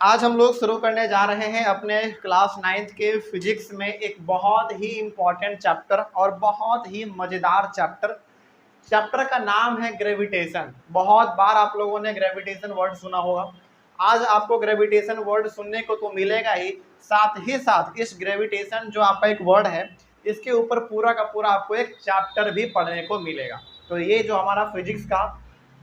आज हम लोग शुरू करने जा रहे हैं अपने क्लास 9th के फिजिक्स में एक बहुत ही इम्पॉर्टेंट चैप्टर और बहुत ही मज़ेदार चैप्टर। चैप्टर का नाम है ग्रेविटेशन। बहुत बार आप लोगों ने ग्रेविटेशन वर्ड सुना होगा। आज आपको ग्रेविटेशन वर्ड सुनने को तो मिलेगा ही साथ इस ग्रेविटेशन जो आपका एक वर्ड है, इसके ऊपर पूरा का पूरा आपको एक चैप्टर भी पढ़ने को मिलेगा। तो ये जो हमारा फिजिक्स का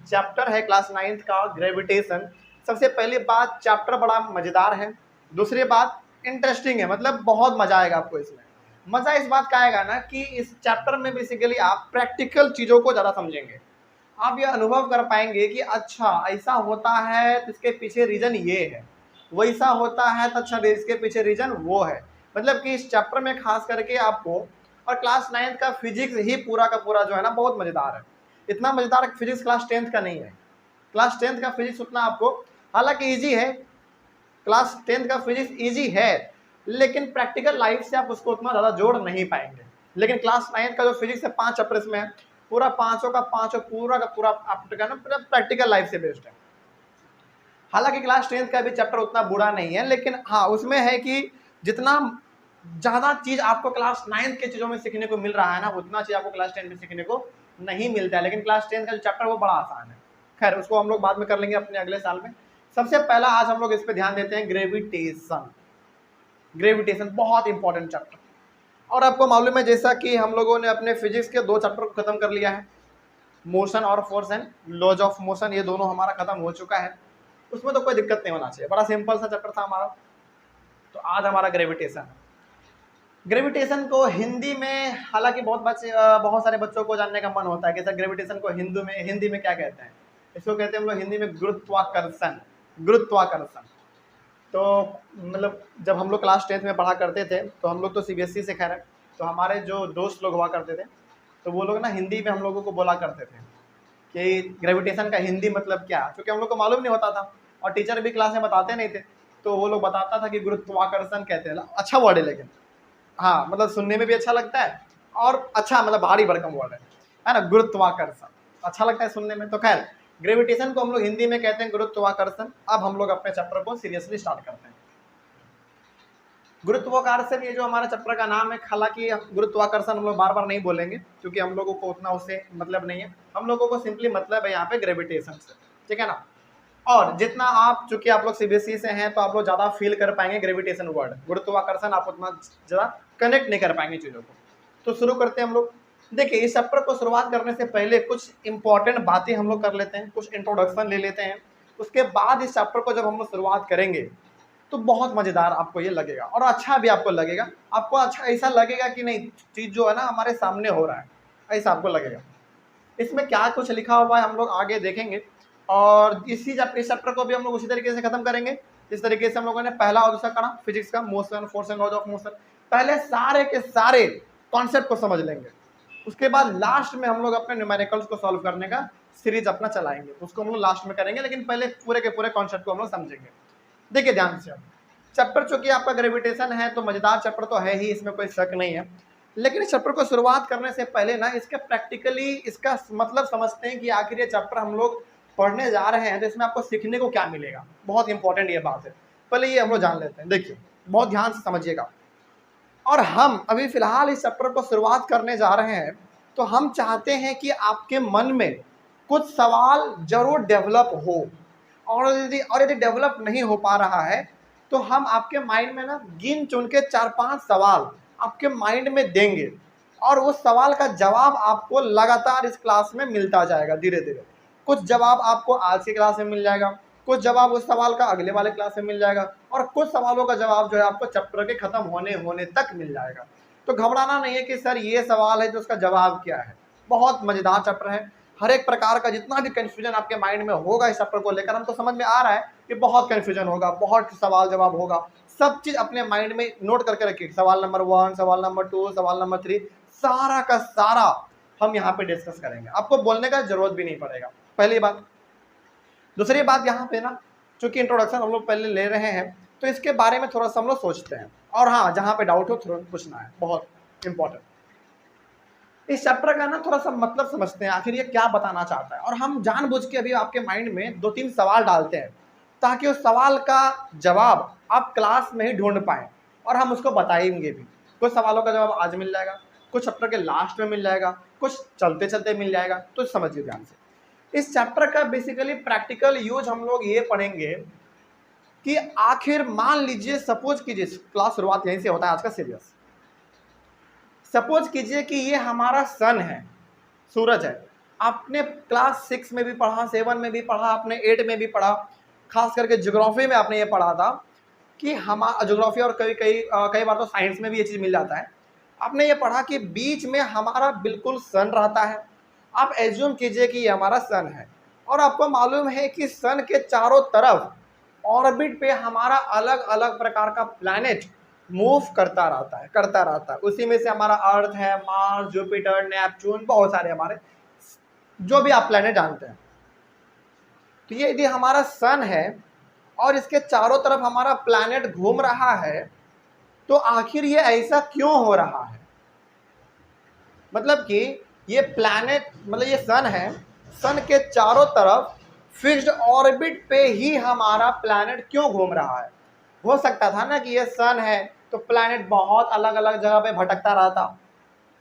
चैप्टर है क्लास 9th का ग्रेविटेशन, सबसे पहली बात चैप्टर बड़ा मज़ेदार है। दूसरी बात इंटरेस्टिंग है, मतलब बहुत मज़ा आएगा आपको इसमें। मज़ा इस बात का आएगा ना कि इस चैप्टर में बेसिकली आप प्रैक्टिकल चीज़ों को ज़्यादा समझेंगे। आप ये अनुभव कर पाएंगे कि अच्छा ऐसा होता है तो इसके पीछे रीज़न ये है, वैसा होता है तो अच्छा इसके पीछे रीज़न वो है। मतलब कि इस चैप्टर में खास करके आपको, और क्लास 9th का फिजिक्स ही पूरा का पूरा जो है ना बहुत मज़ेदार है। इतना मज़ेदार फिजिक्स क्लास 10th का नहीं है। क्लास 10th का फिजिक्स उतना आपको, हालांकि इजी है, क्लास 10th का फिजिक्स इजी है, लेकिन प्रैक्टिकल लाइफ से आप उसको उतना ज़्यादा जोड़ नहीं पाएंगे। लेकिन क्लास 9th का जो फिजिक्स है 5 चैप्टर इसमें है, पूरा पाँचों का पाँचों पूरा का पूरा आपका ना पूरा प्रैक्टिकल लाइफ से बेस्ड है। हालांकि क्लास 10th का भी चैप्टर उतना बुरा नहीं है, लेकिन हाँ उसमें है कि जितना ज़्यादा चीज़ आपको क्लास 9th के चीज़ों में सीखने को मिल रहा है ना, उतना चीज़ आपको क्लास 10 में सीखने को नहीं मिलता है। लेकिन क्लास 10 का जो चैप्टर वो बड़ा आसान है। खैर उसको हम लोग बाद में कर लेंगे अपने अगले साल में। सबसे पहला आज हम लोग इस पर ध्यान देते हैं ग्रेविटेशन। ग्रेविटेशन बहुत इंपॉर्टेंट चैप्टर। और आपको मालूम है जैसा कि हम लोगों ने अपने फिजिक्स के 2 चैप्टर को खत्म कर लिया है, मोशन और force and laws of motion, ये दोनों हमारा खत्म हो चुका है। उसमें तो कोई दिक्कत नहीं होना चाहिए, बड़ा सिंपल सा चैप्टर था हमारा। तो आज हमारा ग्रेविटेशन है। ग्रेविटेशन को हिंदी में, हालांकि बहुत सारे बच्चों को जानने का मन होता है कि सर ग्रेविटेशन को हिंदी में क्या कहते हैं। इसको कहते हैं हम लोग हिंदी में गुरुत्वाकर्षण। गुरुत्वाकर्षण तो मतलब जब हम लोग क्लास 10th में पढ़ा करते थे तो हम लोग तो CBSE से, खैर है, तो हमारे जो दोस्त लोग हुआ करते थे तो वो लोग ना हिंदी में हम लोगों को बोला करते थे कि ग्रेविटेशन का हिंदी मतलब क्या, क्योंकि हम लोग को मालूम नहीं होता था और टीचर भी क्लास में बताते नहीं थे। तो वो लोग बताता था कि गुरुत्वाकर्षण कहते हैं। अच्छा वर्ड है, लेकिन हाँ मतलब सुनने में भी अच्छा लगता है और अच्छा मतलब भारी भरकम वर्ड है ना, गुरुत्वाकर्षण अच्छा लगता है सुनने में। तो खैर ग्रेविटेशन को हम लोग हिंदी में कहते हैं गुरुत्वाकर्षण। अब हम लोग अपने चैप्टर को सीरियसली स्टार्ट करते हैं। गुरुत्वाकर्षण ये जो हमारा चैप्टर का नाम है, हालांकि गुरुत्वाकर्षण हम लोग बार बार नहीं बोलेंगे क्योंकि हम लोगों को उतना उससे मतलब नहीं है। हम लोगों को सिंपली मतलब है यहाँ पे ग्रेविटेशन से, ठीक है ना। और जितना आप, चूंकि आप लोग CBSE से हैं तो आप लोग ज़्यादा फील कर पाएंगे ग्रेविटेशन वर्ड। गुरुत्वाकर्षण आप उतना ज़्यादा कनेक्ट नहीं कर पाएंगे चीज़ों को। तो शुरू करते हैं हम लोग। देखिए इस चैप्टर को शुरुआत करने से पहले कुछ इंपॉर्टेंट बातें हम लोग कर लेते हैं, कुछ इंट्रोडक्शन ले लेते हैं। उसके बाद इस चैप्टर को जब हम लोग शुरुआत करेंगे तो बहुत मज़ेदार आपको ये लगेगा और अच्छा भी आपको लगेगा। आपको अच्छा ऐसा लगेगा कि नहीं चीज़ जो है ना हमारे सामने हो रहा है, ऐसा आपको लगेगा। इसमें क्या कुछ लिखा हुआ है हम लोग आगे देखेंगे और इस चैप्टर को भी हम लोग उसी तरीके से खत्म करेंगे जिस तरीके से हम लोगों ने पहला और दूसरा करा फिजिक्स का, motion, force and laws of motion. पहले सारे के सारे कॉन्सेप्ट को समझ लेंगे, उसके बाद लास्ट में हम लोग अपने न्यूमेरिकल्स को सॉल्व करने का सीरीज अपना चलाएंगे, उसको हम लोग लास्ट में करेंगे। लेकिन पहले पूरे के पूरे कॉन्सेप्ट को हम लोग समझेंगे। देखिए ध्यान से, चैप्टर चूंकि आपका ग्रेविटेशन है तो मजेदार चैप्टर तो है ही, इसमें कोई शक नहीं है। लेकिन इस चैप्टर को शुरुआत करने से पहले ना इसके प्रैक्टिकली इसका मतलब समझते हैं कि आखिर ये चैप्टर हम लोग पढ़ने जा रहे हैं तो इसमें आपको सीखने को क्या मिलेगा। बहुत इंपॉर्टेंट ये बात है, पहले ये हम लोग जान लेते हैं। देखिए बहुत ध्यान से समझिएगा। और हम अभी फिलहाल इस चैप्टर को शुरुआत करने जा रहे हैं तो हम चाहते हैं कि आपके मन में कुछ सवाल जरूर डेवलप हो, और यदि डेवलप नहीं हो पा रहा है तो हम आपके माइंड में ना गिन चुन के 4-5 सवाल आपके माइंड में देंगे और उस सवाल का जवाब आपको लगातार इस क्लास में मिलता जाएगा धीरे धीरे। कुछ जवाब आपको आज की क्लास में मिल जाएगा, कुछ जवाब उस सवाल का अगले वाले क्लास में मिल जाएगा और कुछ सवालों का जवाब जो है आपको चैप्टर के खत्म होने तक मिल जाएगा। तो घबराना नहीं है कि सर ये सवाल है तो उसका जवाब क्या है। बहुत मजेदार चैप्टर है। हर एक प्रकार का जितना भी कंफ्यूजन आपके माइंड में होगा इस चैप्टर को लेकर, हमको समझ में आ रहा है कि बहुत कंफ्यूजन होगा, बहुत सवाल जवाब होगा। सब चीज अपने माइंड में नोट करके रखिए। सवाल नंबर 1, सवाल नंबर 2, सवाल नंबर 3, सारा का सारा हम यहाँ पे डिस्कस करेंगे। आपको बोलने का जरूरत भी नहीं पड़ेगा, पहली बात। दूसरी बात यहाँ पे ना, चूंकि इंट्रोडक्शन हम लोग पहले ले रहे हैं तो इसके बारे में थोड़ा सा हम लोग सोचते हैं। और हाँ, जहाँ पे डाउट हो तुरंत पूछना है, बहुत इंपॉर्टेंट। इस चैप्टर का ना थोड़ा सा मतलब समझते हैं, आखिर ये क्या बताना चाहता है। और हम जानबूझ के अभी आपके माइंड में 2-3 सवाल डालते हैं ताकि उस सवाल का जवाब आप क्लास में ही ढूंढ पाएँ और हम उसको बताएंगे भी। कुछ सवालों का जवाब आज मिल जाएगा, कुछ चैप्टर के लास्ट में मिल जाएगा, कुछ चलते चलते मिल जाएगा। तो समझिए ध्यान से, इस चैप्टर का बेसिकली प्रैक्टिकल यूज हम लोग ये पढ़ेंगे कि आखिर मान लीजिए, सपोज कीजिए, क्लास शुरुआत यहीं से होता है आज का सीरियस। सपोज कीजिए कि ये हमारा सन है, सूरज है। आपने क्लास 6 में भी पढ़ा, 7 में भी पढ़ा, आपने 8 में भी पढ़ा, खास करके ज्योग्राफी में आपने ये पढ़ा था कि हमारा ज्योग्राफी, और कई बार तो साइंस में भी ये चीज़ मिल जाता है। आपने ये पढ़ा कि बीच में हमारा बिल्कुल सन रहता है। आप एज्यूम कीजिए कि ये हमारा सन है और आपको मालूम है कि सन के चारों तरफ ऑर्बिट पे हमारा अलग अलग प्रकार का प्लैनेट मूव करता रहता है। उसी में से हमारा अर्थ है, मार्स, जुपिटर, नेपच्यून, बहुत सारे हमारे जो भी आप प्लैनेट जानते हैं। तो ये यदि हमारा सन है और इसके चारों तरफ हमारा प्लैनेट घूम रहा है, तो आखिर ये ऐसा क्यों हो रहा है? मतलब कि ये प्लैनेट, मतलब ये सन है, सन के चारों तरफ फिक्स्ड ऑर्बिट पे ही हमारा प्लैनेट क्यों घूम रहा है? हो सकता था ना कि ये सन है तो प्लैनेट बहुत अलग अलग जगह पे भटकता रहता,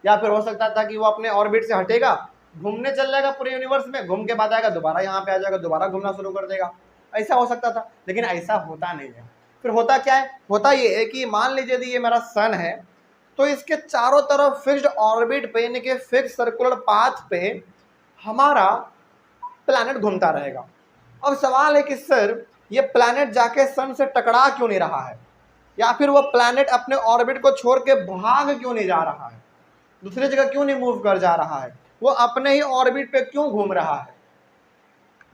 या फिर हो सकता था कि वो अपने ऑर्बिट से हटेगा, घूमने चल जाएगा पूरे यूनिवर्स में, घूम के बाद आएगा दोबारा यहाँ पे आ जाएगा, दोबारा घूमना शुरू कर देगा। ऐसा हो सकता था, लेकिन ऐसा होता नहीं है। फिर होता क्या है? होता ये है कि मान लीजिए यदि ये मेरा सन है तो इसके चारों तरफ फिक्स्ड ऑर्बिट पे, यानी कि फिक्स सर्कुलर पाथ पे हमारा प्लैनेट घूमता रहेगा। अब सवाल है कि सर ये प्लैनेट जाके सन से टकरा क्यों नहीं रहा है, या फिर वो प्लैनेट अपने ऑर्बिट को छोड़ के भाग क्यों नहीं जा रहा है, दूसरी जगह क्यों नहीं मूव कर जा रहा है, वो अपने ही ऑर्बिट पे क्यों घूम रहा है?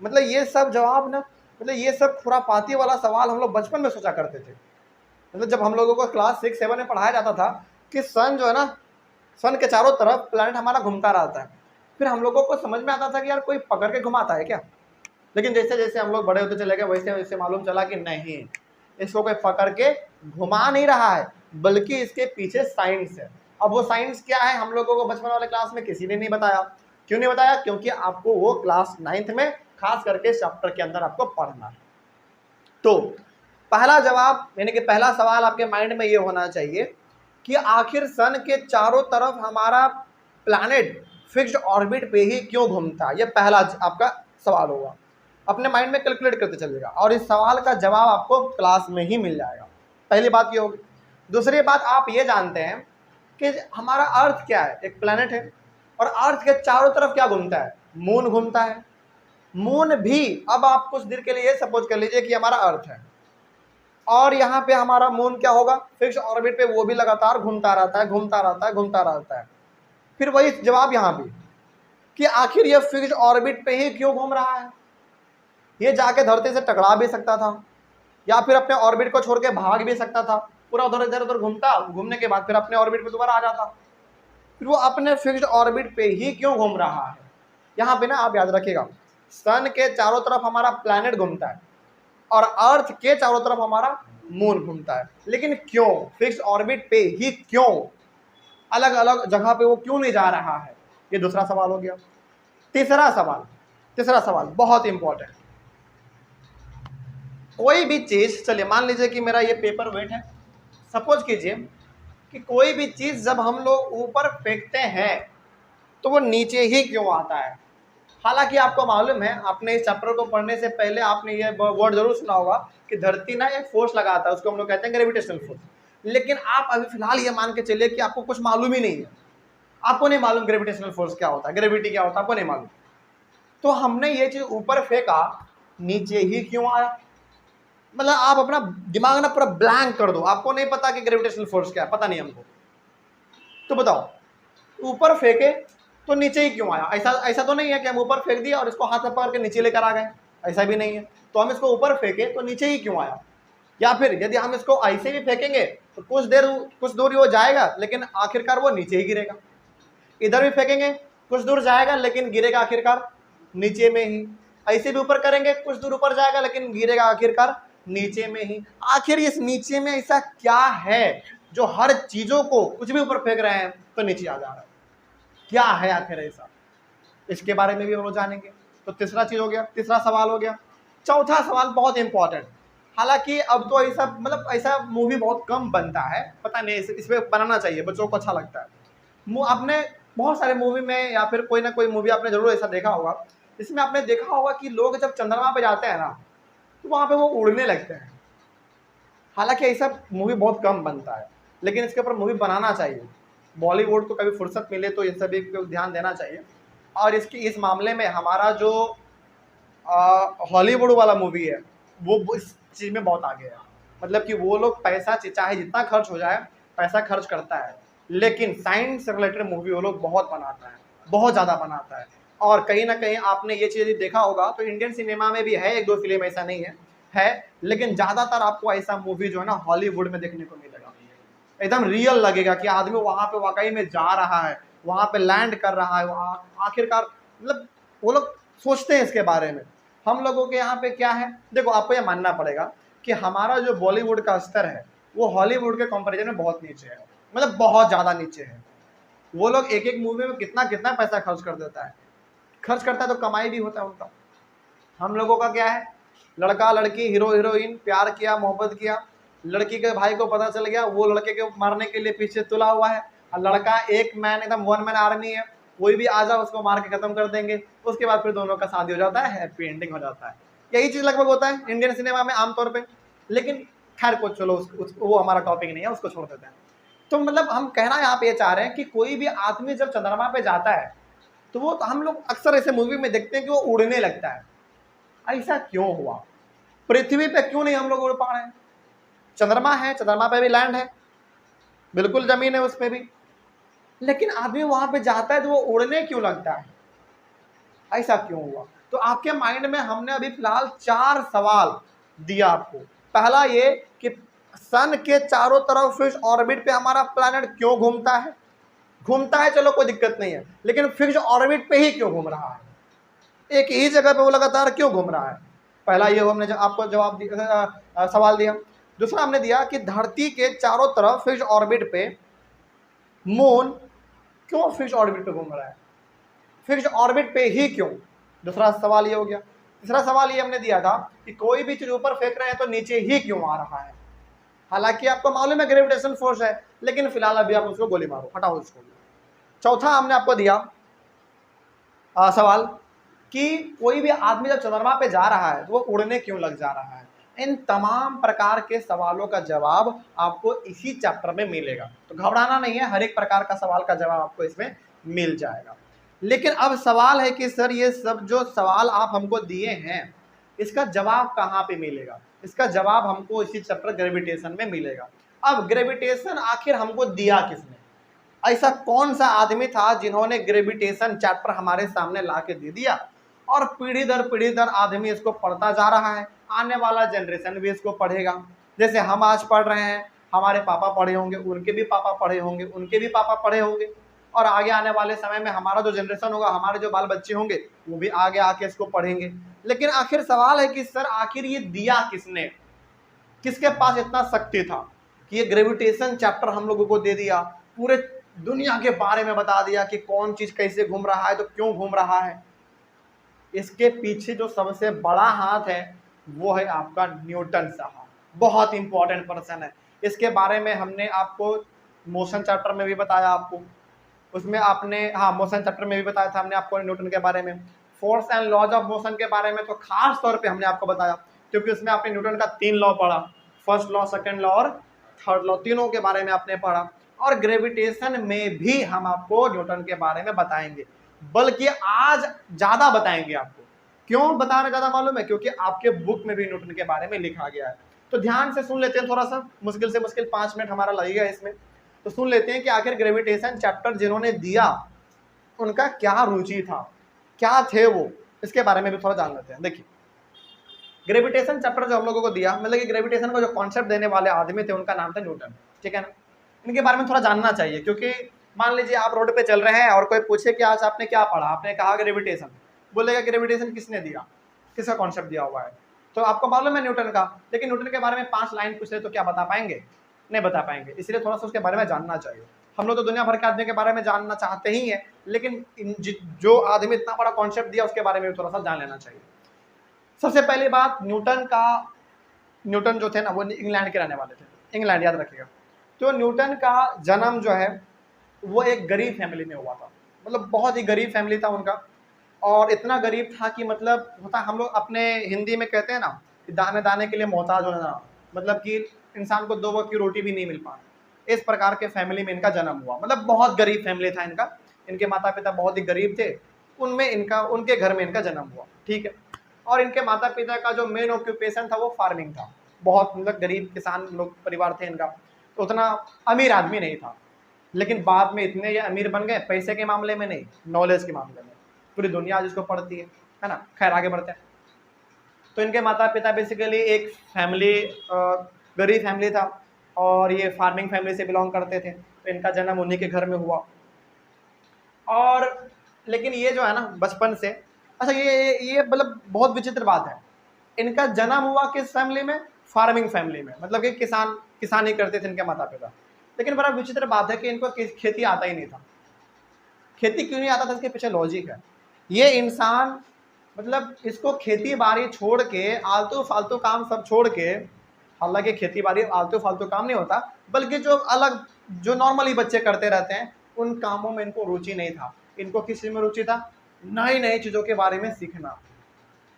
मतलब ये सब जवाब ना, मतलब ये सब खुरापाती वाला सवाल हम लोग बचपन में सोचा करते थे। मतलब जब हम लोगों को क्लास 6, 7 में पढ़ाया जाता था कि सन जो है ना, सन के चारों तरफ प्लैनेट हमारा घूमता रहता है, फिर हम लोगों को समझ में आता था कि यार कोई पकड़ के घुमाता है क्या। लेकिन जैसे जैसे हम लोग बड़े होते चले गए, वैसे वैसे मालूम चला कि नहीं, इसको कोई पकड़ के घुमा नहीं रहा है, बल्कि इसके पीछे साइंस है। अब वो साइंस क्या है हम लोगों को बचपन वाले क्लास में किसी ने नहीं बताया। क्यों नहीं बताया? क्योंकि आपको वो क्लास 9th में खास करके चैप्टर के अंदर आपको पढ़ना है। तो पहला जवाब, यानी कि पहला सवाल आपके माइंड में ये होना चाहिए कि आखिर सन के चारों तरफ हमारा प्लैनेट फिक्स्ड ऑर्बिट पे ही क्यों घूमता है? ये पहला आपका सवाल होगा। अपने माइंड में कैलकुलेट करते चलिएगा और इस सवाल का जवाब आपको क्लास में ही मिल जाएगा। पहली बात ये होगी। दूसरी बात, आप ये जानते हैं कि हमारा अर्थ क्या है? एक प्लैनेट है और अर्थ के चारों तरफ क्या घूमता है? मून घूमता है। मून भी, अब आप कुछ देर के लिए सपोज कर लीजिए कि हमारा अर्थ है और यहाँ पे हमारा मून क्या होगा? फिक्स ऑर्बिट पे वो भी लगातार घूमता रहता है, घूमता रहता है, घूमता रहता है। फिर वही जवाब यहाँ भी कि आखिर ये फिक्स ऑर्बिट पे ही क्यों घूम रहा है? ये जाके धरती से टकरा भी सकता था, या फिर अपने ऑर्बिट को छोड़ के भाग भी सकता था, पूरा उधर इधर उधर घूमता, घूमने के बाद फिर अपने ऑर्बिट पे दोबारा आ जाता। फिर वो अपने फिक्स्ड ऑर्बिट पे ही क्यों घूम रहा है? यहाँ पे ना आप याद रखिएगा, सन के चारों तरफ हमारा प्लैनेट घूमता है और अर्थ के चारों तरफ हमारा मून घूमता है, लेकिन क्यों फिक्स्ड ऑर्बिट पे ही क्यों? अलग अलग जगह पे वो क्यों नहीं जा रहा है? ये दूसरा सवाल हो गया। तीसरा सवाल बहुत इंपॉर्टेंट। कोई भी चीज, चलिए मान लीजिए कि मेरा ये पेपर वेट है, सपोज कीजिए कि कोई भी चीज जब हम लोग ऊपर फेंकते हैं तो वो नीचे ही क्यों आता है? हालांकि आपको मालूम है, आपने इस चैप्टर को पढ़ने से पहले आपने ये वर्ड जरूर सुना होगा कि धरती ना एक फोर्स लगाता है, उसको हम लोग कहते हैं ग्रेविटेशनल फोर्स। लेकिन आप अभी फिलहाल ये मान के चलिए कि आपको कुछ मालूम ही नहीं है, आपको नहीं मालूम ग्रेविटेशनल फोर्स क्या होता है, ग्रेविटी क्या होता है, आपको नहीं मालूम। तो हमने ये चीज ऊपर फेंका, नीचे ही क्यों आया? मतलब आप अपना दिमाग ना पूरा ब्लैंक कर दो, आपको नहीं पता कि ग्रेविटेशनल फोर्स क्या है, पता नहीं हमको। तो बताओ, ऊपर फेंके तो नीचे ही क्यों आया? ऐसा तो नहीं है कि हम ऊपर फेंक दिया और इसको हाथ में पकड़ के नीचे लेकर आ गए, ऐसा भी नहीं है। तो हम इसको ऊपर फेंके तो नीचे ही क्यों आया? या फिर यदि हम इसको ऐसे भी फेंकेंगे तो कुछ दूर वो जाएगा, लेकिन आखिरकार वो नीचे ही गिरेगा। इधर भी फेंकेंगे कुछ दूर जाएगा, लेकिन गिरेगा आखिरकार नीचे में ही। ऐसे भी ऊपर करेंगे, कुछ दूर ऊपर जाएगा, लेकिन गिरेगा आखिरकार नीचे में ही। आखिर इस नीचे में ऐसा क्या है जो हर चीजों को, कुछ भी ऊपर फेंक रहे हैं तो नीचे आ जा रहा है? क्या है आखिर ऐसा? इसके बारे में भी हम लोग जानेंगे। तो तीसरा चीज हो गया, तीसरा सवाल हो गया चौथा सवाल बहुत इंपॉर्टेंट, हालांकि अब तो ऐसा मतलब ऐसा मूवी बहुत कम बनता है, पता नहीं इस पे बनाना चाहिए, बच्चों को अच्छा लगता है। आपने बहुत सारे मूवी में या फिर कोई ना कोई मूवी आपने जरूर ऐसा देखा होगा, इसमें आपने देखा होगा कि लोग जब चंद्रमा पे जाते हैं ना तो वहाँ पे वो उड़ने लगते हैं। हालांकि ऐसा मूवी बहुत कम बनता है, लेकिन इसके ऊपर मूवी बनाना चाहिए। बॉलीवुड को कभी फुर्सत मिले तो इन सभी को ध्यान देना चाहिए। और इस मामले में हमारा जो हॉलीवुड वाला मूवी है वो इस चीज़ में बहुत आगे है। मतलब कि वो लोग पैसा चाहे जितना खर्च हो जाए पैसा खर्च करता है, लेकिन साइंस से रिलेटेड मूवी वो लोग बहुत बनाता है, बहुत ज़्यादा बनाता है। और कहीं ना कहीं आपने ये चीज़ देखा होगा तो इंडियन सिनेमा में भी है एक दो फिल्म, ऐसा नहीं है लेकिन ज़्यादातर आपको ऐसा मूवी जो है ना हॉलीवुड में देखने को मिलेगा। एकदम रियल लगेगा कि आदमी वहाँ पे वाकई में जा रहा है, वहाँ पे लैंड कर रहा है, आखिरकार मतलब वो लोग सोचते हैं इसके बारे में। हम लोगों के यहाँ पे क्या है, देखो आपको ये मानना पड़ेगा कि हमारा जो बॉलीवुड का स्तर है वो हॉलीवुड के कंपैरिजन में बहुत नीचे है, मतलब बहुत ज़्यादा नीचे है। वो लोग एक एक मूवी में कितना कितना पैसा खर्च कर देता है, खर्च करता है तो कमाई भी होता है उनका। हम लोगों का क्या है, लड़का लड़की हीरो हीरोइन प्यार किया मोहब्बत किया, लड़की के भाई को पता चल गया वो लड़के को मारने के लिए पीछे तुला हुआ है, और लड़का एक मैन एकदम वन मैन आर्मी है, कोई भी आ जाए उसको मार के खत्म कर देंगे। उसके बाद फिर दोनों का शादी हो जाता है, हैप्पी एंडिंग हो जाता है। यही चीज लगभग होता है इंडियन सिनेमा में आमतौर पर। लेकिन खैर को चलो वो हमारा टॉपिक नहीं है, उसको छोड़ देते हैं। तो मतलब हम कहना यहाँ पे ये चाह रहे हैं कि कोई भी आदमी जब चंद्रमा पे जाता है तो वो हम लोग अक्सर ऐसे मूवी में देखते हैं कि वो उड़ने लगता है। ऐसा क्यों हुआ, पृथ्वी पे क्यों नहीं हम लोग उड़ पा रहे हैं? चंद्रमा है, चंद्रमा पे भी लैंड है, बिल्कुल जमीन है उस पे भी, लेकिन आदमी वहां पे जाता है तो वो उड़ने क्यों लगता है? ऐसा क्यों हुआ? तो आपके माइंड में हमने अभी फिलहाल 4 सवाल दिया आपको। पहला ये कि सन के चारों तरफ फिक्स ऑर्बिट पे हमारा प्लैनेट क्यों घूमता है? घूमता है चलो कोई दिक्कत नहीं है, लेकिन फिक्स ऑर्बिट पे ही क्यों घूम रहा है? एक ही जगह पे वो लगातार क्यों घूम रहा है? पहला ये हमने आपको जवाब सवाल दिया। दूसरा हमने दिया कि धरती के चारों तरफ फिक्स ऑर्बिट पे मून क्यों फिक्स ऑर्बिट पे घूम रहा है? फिक्स ऑर्बिट पे ही क्यों? दूसरा सवाल ये हो गया। तीसरा सवाल ये हमने दिया था कि कोई भी चीज ऊपर फेंक रहे हैं तो नीचे ही क्यों आ रहा है? हालांकि आपको मालूम है ग्रेविटेशन फोर्स है, लेकिन फिलहाल अभी आप उसको गोली मारो, हटाओ उसको। चौथा हमने आपको दिया सवाल कि कोई भी आदमी जब चंद्रमा पे जा रहा है तो वो उड़ने क्यों लग जा रहा है? इन तमाम प्रकार के सवालों का जवाब आपको इसी चैप्टर में मिलेगा, तो घबराना नहीं है, हर एक प्रकार का सवाल का जवाब आपको इसमें मिल जाएगा। लेकिन अब सवाल है कि सर ये सब जो सवाल आप हमको दिए हैं इसका जवाब कहाँ पे मिलेगा? इसका जवाब हमको इसी चैप्टर ग्रेविटेशन में मिलेगा। अब ग्रेविटेशन आखिर हमको दिया किसने? ऐसा कौन सा आदमी था जिन्होंने ग्रेविटेशन चैप्टर हमारे सामने ला के दे दिया और पीढ़ी दर आदमी इसको पढ़ता जा रहा है, आने वाला जनरेशन भी इसको पढ़ेगा। जैसे हम आज पढ़ रहे हैं, हमारे पापा पढ़े होंगे, उनके भी पापा पढ़े होंगे, उनके भी पापा पढ़े होंगे, और आगे आने वाले समय में हमारा जो जनरेशन होगा, हमारे जो बाल बच्चे होंगे वो भी आगे आके इसको पढ़ेंगे। लेकिन आखिर सवाल है कि सर आखिर ये दिया किसने? किसके पास इतना शक्ति था कि ये ग्रेविटेशन चैप्टर हम लोगों को दे दिया, पूरे दुनिया के बारे में बता दिया कि कौन चीज कैसे घूम रहा है तो क्यों घूम रहा है? इसके पीछे जो सबसे बड़ा हाथ है वो है आपका न्यूटन साहब, बहुत इंपॉर्टेंट पर्सन है। इसके बारे में हमने आपको मोशन चैप्टर में भी बताया, आपको उसमें आपने मोशन चैप्टर में भी बताया था हमने आपको न्यूटन के बारे में। Force and laws of motion के बारे में तो खास तौर पे हमने आपको बताया, क्योंकि उसमें आपने न्यूटन का 3 लॉ पढ़ा, फर्स्ट लॉ, सेकंड लॉ और थर्ड लॉ, तीनों के बारे में आपने पढ़ा। और ग्रेविटेशन में भी हम आपको न्यूटन के बारे में बताएंगे, बल्कि आज ज्यादा बताएंगे आपको। क्यों बता रहे ज्यादा मालूम है? क्योंकि आपके बुक में भी न्यूटन के बारे में लिखा गया है। तो ध्यान से सुन लेते हैं, थोड़ा सा मुश्किल से मुश्किल 5 मिनट हमारा लगेगा इसमें, तो सुन लेते हैं कि आखिर ग्रेविटेशन चैप्टर जिन्होंने दिया उनका क्या रुचि था, क्या थे वो, इसके बारे में भी थोड़ा जान लेते हैं। देखिए ग्रेविटेशन चैप्टर जो हम लोगों को दिया, मतलब कि ग्रेविटेशन को जो कॉन्सेप्ट देने वाले आदमी थे उनका नाम था न्यूटन, ठीक है ना? इनके बारे में थोड़ा जानना चाहिए, क्योंकि मान लीजिए आप रोड पे चल रहे हैं और कोई पूछे कि आज आपने क्या पढ़ा, आपने कहा ग्रेविटेशन, बोलेगा ग्रेविटेशन किसने दिया, किसका कॉन्सेप्ट दिया हुआ है? तो आपको मालूम है न्यूटन का, लेकिन न्यूटन के बारे में 5 लाइन पूछ रहे तो क्या बता पाएंगे? नहीं बता पाएंगे। इसलिए थोड़ा सा उसके बारे में जानना चाहिए। हम लोग तो दुनिया भर के आदमी के बारे में जानना चाहते ही हैं, लेकिन जो आदमी इतना बड़ा कॉन्सेप्ट दिया उसके बारे में भी थोड़ा सा जान लेना चाहिए। सबसे पहली बात, न्यूटन जो थे ना वो इंग्लैंड के रहने वाले थे, इंग्लैंड याद रखिएगा। तो न्यूटन का जन्म जो है वो एक गरीब फैमिली में हुआ था, मतलब बहुत ही गरीब फैमिली था उनका। और इतना गरीब था कि मतलब होता, हम लोग अपने हिंदी में कहते हैं ना कि दाने दाने के लिए मोहताज हो जाना, मतलब कि इंसान को 2 वक्त की रोटी भी नहीं मिल पाना, इस प्रकार के फैमिली में इनका जन्म हुआ। मतलब बहुत गरीब फैमिली था इनका, इनके माता पिता बहुत ही गरीब थे, उनके घर में इनका जन्म हुआ, ठीक है। और इनके माता पिता का जो मेन ऑक्यूपेशन था वो फार्मिंग था, बहुत मतलब गरीब किसान लोग परिवार थे इनका, तो उतना अमीर आदमी नहीं था। लेकिन बाद में इतने ये अमीर बन गए, पैसे के मामले में नहीं, नॉलेज के मामले में। पूरी दुनिया जिसको पढ़ती है ना। खैर आगे बढ़ते हैं। तो इनके माता पिता बेसिकली एक फैमिली, गरीब फैमिली था, और ये फार्मिंग फैमिली से बिलोंग करते थे, तो इनका जन्म उन्हीं के घर में हुआ। और लेकिन ये जो है ना बचपन से, अच्छा ये मतलब बहुत विचित्र बात है, इनका जन्म हुआ किस फैमिली में, फार्मिंग फैमिली में, मतलब कि किसानी करते थे इनके माता पिता। लेकिन बड़ा विचित्र बात है कि इनको खेती आता ही नहीं था। खेती क्यों नहीं आता था, इसके पीछे लॉजिक है। ये इंसान मतलब इसको खेती बाड़ी छोड़ के, आलतू फालतू काम सब छोड़ के, हालांकि खेती बाड़ी आलतू फालतू काम नहीं होता, बल्कि जो अलग जो नॉर्मली बच्चे करते रहते हैं उन कामों में इनको रुचि नहीं था। इनको किस चीज़ में रुचि था, नई नई चीज़ों के बारे में सीखना,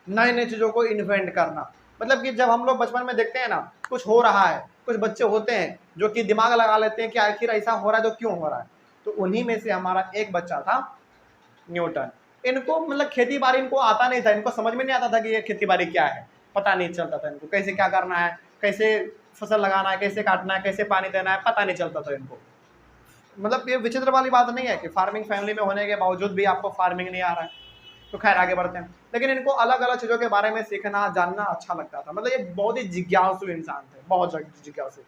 नई नई चीज़ों को इन्वेंट करना। मतलब कि जब हम लोग बचपन में देखते हैं ना कुछ हो रहा है, कुछ बच्चे होते हैं जो कि दिमाग लगा लेते हैं कि आखिर ऐसा हो रहा है तो क्यों हो रहा है, तो उन्हीं में से हमारा एक बच्चा था न्यूटन। इनको मतलब खेती बाड़ी इनको आता नहीं था, इनको समझ में नहीं आता था कि ये खेती बाड़ी क्या है, पता नहीं चलता था इनको, कैसे क्या करना है, कैसे फसल लगाना है, कैसे काटना है, कैसे पानी देना है, पता नहीं चलता था इनको। मतलब ये विचित्र वाली बात नहीं है कि फार्मिंग फैमिली में होने के बावजूद भी आपको फार्मिंग नहीं आ रहा है। तो खैर आगे बढ़ते हैं। लेकिन इनको अलग अलग चीज़ों के बारे में सीखना जानना अच्छा लगता था, मतलब ये बहुत ही जिज्ञासु इंसान थे, बहुत जिज्ञासु।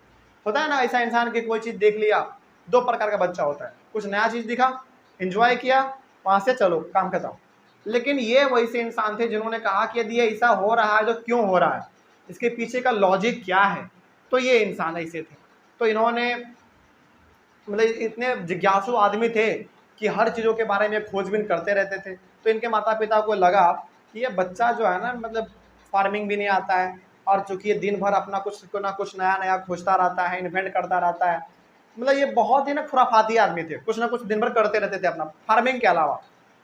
होता है ना ऐसा इंसान की कोई चीज़ देख लिया, 2 प्रकार का बच्चा होता है, कुछ नया चीज़ दिखा, एंजॉय किया, वहाँ से चलो काम खत्म। लेकिन ये वैसे इंसान थे जिन्होंने कहा कि यदि ऐसा हो रहा है तो क्यों हो रहा है, इसके पीछे का लॉजिक क्या है। तो ये इंसान ऐसे थे। तो इन्होंने मतलब इतने जिज्ञासु आदमी थे कि हर चीज़ों के बारे में खोजबीन करते रहते थे। तो इनके माता पिता को लगा कि ये बच्चा जो है ना मतलब फार्मिंग भी नहीं आता है, और चूंकि ये दिन भर अपना कुछ ना कुछ नया नया खोजता रहता है, इन्वेंट करता रहता है, मतलब ये बहुत ही ना खुराफाती आदमी थे, कुछ ना कुछ दिन भर करते रहते थे अपना फार्मिंग के अलावा।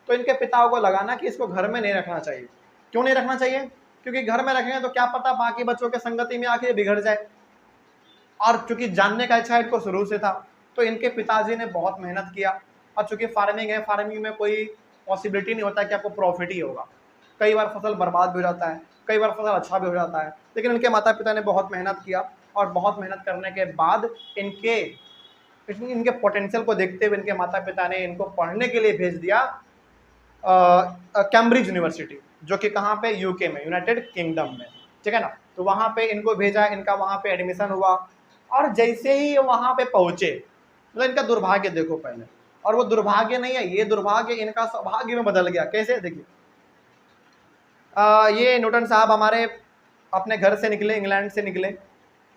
तो इनके पिता को लगा ना कि इसको घर में नहीं रखना चाहिए। क्यों नहीं रखना चाहिए, क्योंकि घर में रखेंगे तो क्या पता बाकी बच्चों के संगति में आके बिगड़ जाए। और चूंकि जानने का इच्छा इनको शुरू से था, तो इनके पिताजी ने बहुत मेहनत किया। और चूंकि फार्मिंग है, फार्मिंग में कोई पॉसिबिलिटी नहीं होता कि आपको प्रॉफिट ही होगा, कई बार फसल बर्बाद भी हो जाता है, कई बार फसल अच्छा भी हो जाता है। लेकिन इनके माता पिता ने बहुत मेहनत किया, और बहुत मेहनत करने के बाद इनके पोटेंशियल को देखते हुए इनके माता पिता ने इनको पढ़ने के लिए भेज दिया कैम्ब्रिज यूनिवर्सिटी, जो कि कहाँ पे, यूके में, यूनाइटेड किंगडम में, ठीक है ना। तो वहाँ पे इनको भेजा, इनका वहाँ पे एडमिशन हुआ। और जैसे ही वहाँ पे पहुँचे, मतलब इनका दुर्भाग्य देखो पहले, और वो दुर्भाग्य नहीं है, ये दुर्भाग्य इनका सौभाग्य में बदल गया। कैसे, देखिए ये न्यूटन साहब हमारे अपने घर से निकले, इंग्लैंड से निकले,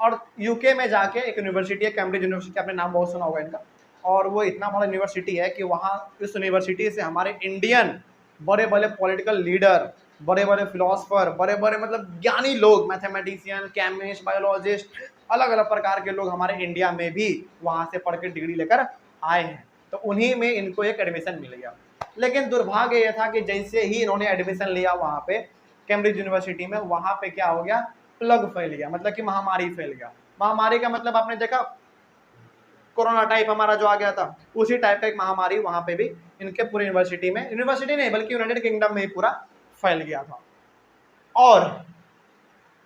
और यूके में जाके एक यूनिवर्सिटी है कैम्ब्रिज यूनिवर्सिटी, आपने नाम बहुत सुना होगा इनका। और वो इतना बड़ा यूनिवर्सिटी है कि वहाँ इस यूनिवर्सिटी से हमारे इंडियन बड़े बड़े पॉलिटिकल लीडर, बड़े बड़े फिलोसफर, बड़े बड़े मतलब ज्ञानी लोग, मैथमेटिशियन, केमिस्ट, बायोलॉजिस्ट, अलग अलग प्रकार के लोग हमारे इंडिया में भी वहाँ से पढ़ के डिग्री लेकर आए हैं। तो उन्हीं में इनको एक एडमिशन मिल गया। लेकिन दुर्भाग्य यह था कि जैसे ही इन्होंने एडमिशन लिया वहाँ पे कैम्ब्रिज यूनिवर्सिटी में, वहाँ पे क्या हो गया, प्लग फैल गया, मतलब कि महामारी फैल गया। महामारी का मतलब आपने देखा कोरोना टाइप हमारा जो आ गया था, उसी टाइप का एक महामारी वहाँ पे भी इनके पूरे यूनिवर्सिटी में, यूनिवर्सिटी नहीं बल्कि यूनाइटेड किंगडम में ही पूरा फैल गया था। और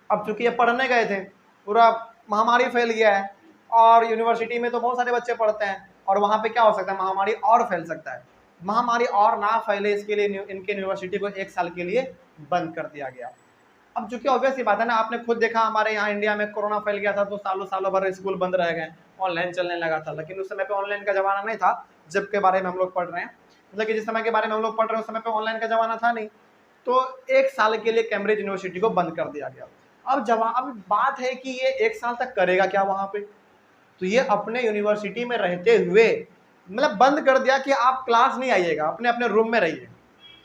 अब चूंकि ये पढ़ने गए थे, पूरा महामारी फैल गया है, और यूनिवर्सिटी में तो बहुत सारे बच्चे पढ़ते हैं, और वहाँ पे क्या हो सकता है, महामारी और फैल सकता है। महामारी और ना फैले इसके लिए इनके यूनिवर्सिटी को 1 साल के लिए बंद कर दिया गया। अब चूंकि ऑब्वियस ही बात है ना, आपने खुद देखा हमारे यहाँ इंडिया में कोरोना फैल गया था तो सालों सालों भर स्कूल बंद रह गए, ऑनलाइन चलने लगा था। लेकिन उस समय पे ऑनलाइन का जमाना नहीं था जब के बारे में हम लोग पढ़ रहे हैं, मतलब कि जिस समय के बारे में हम लोग पढ़ रहे हैं उस समय पे ऑनलाइन का जमाना था नहीं। तो 1 साल के लिए कैम्ब्रिज यूनिवर्सिटी को बंद कर दिया गया। अब बात है कि ये 1 साल तक करेगा क्या वहाँ पे। तो ये अपने यूनिवर्सिटी में रहते हुए मतलब बंद कर दिया कि आप क्लास नहीं आइएगा, अपने अपने रूम में रहिए,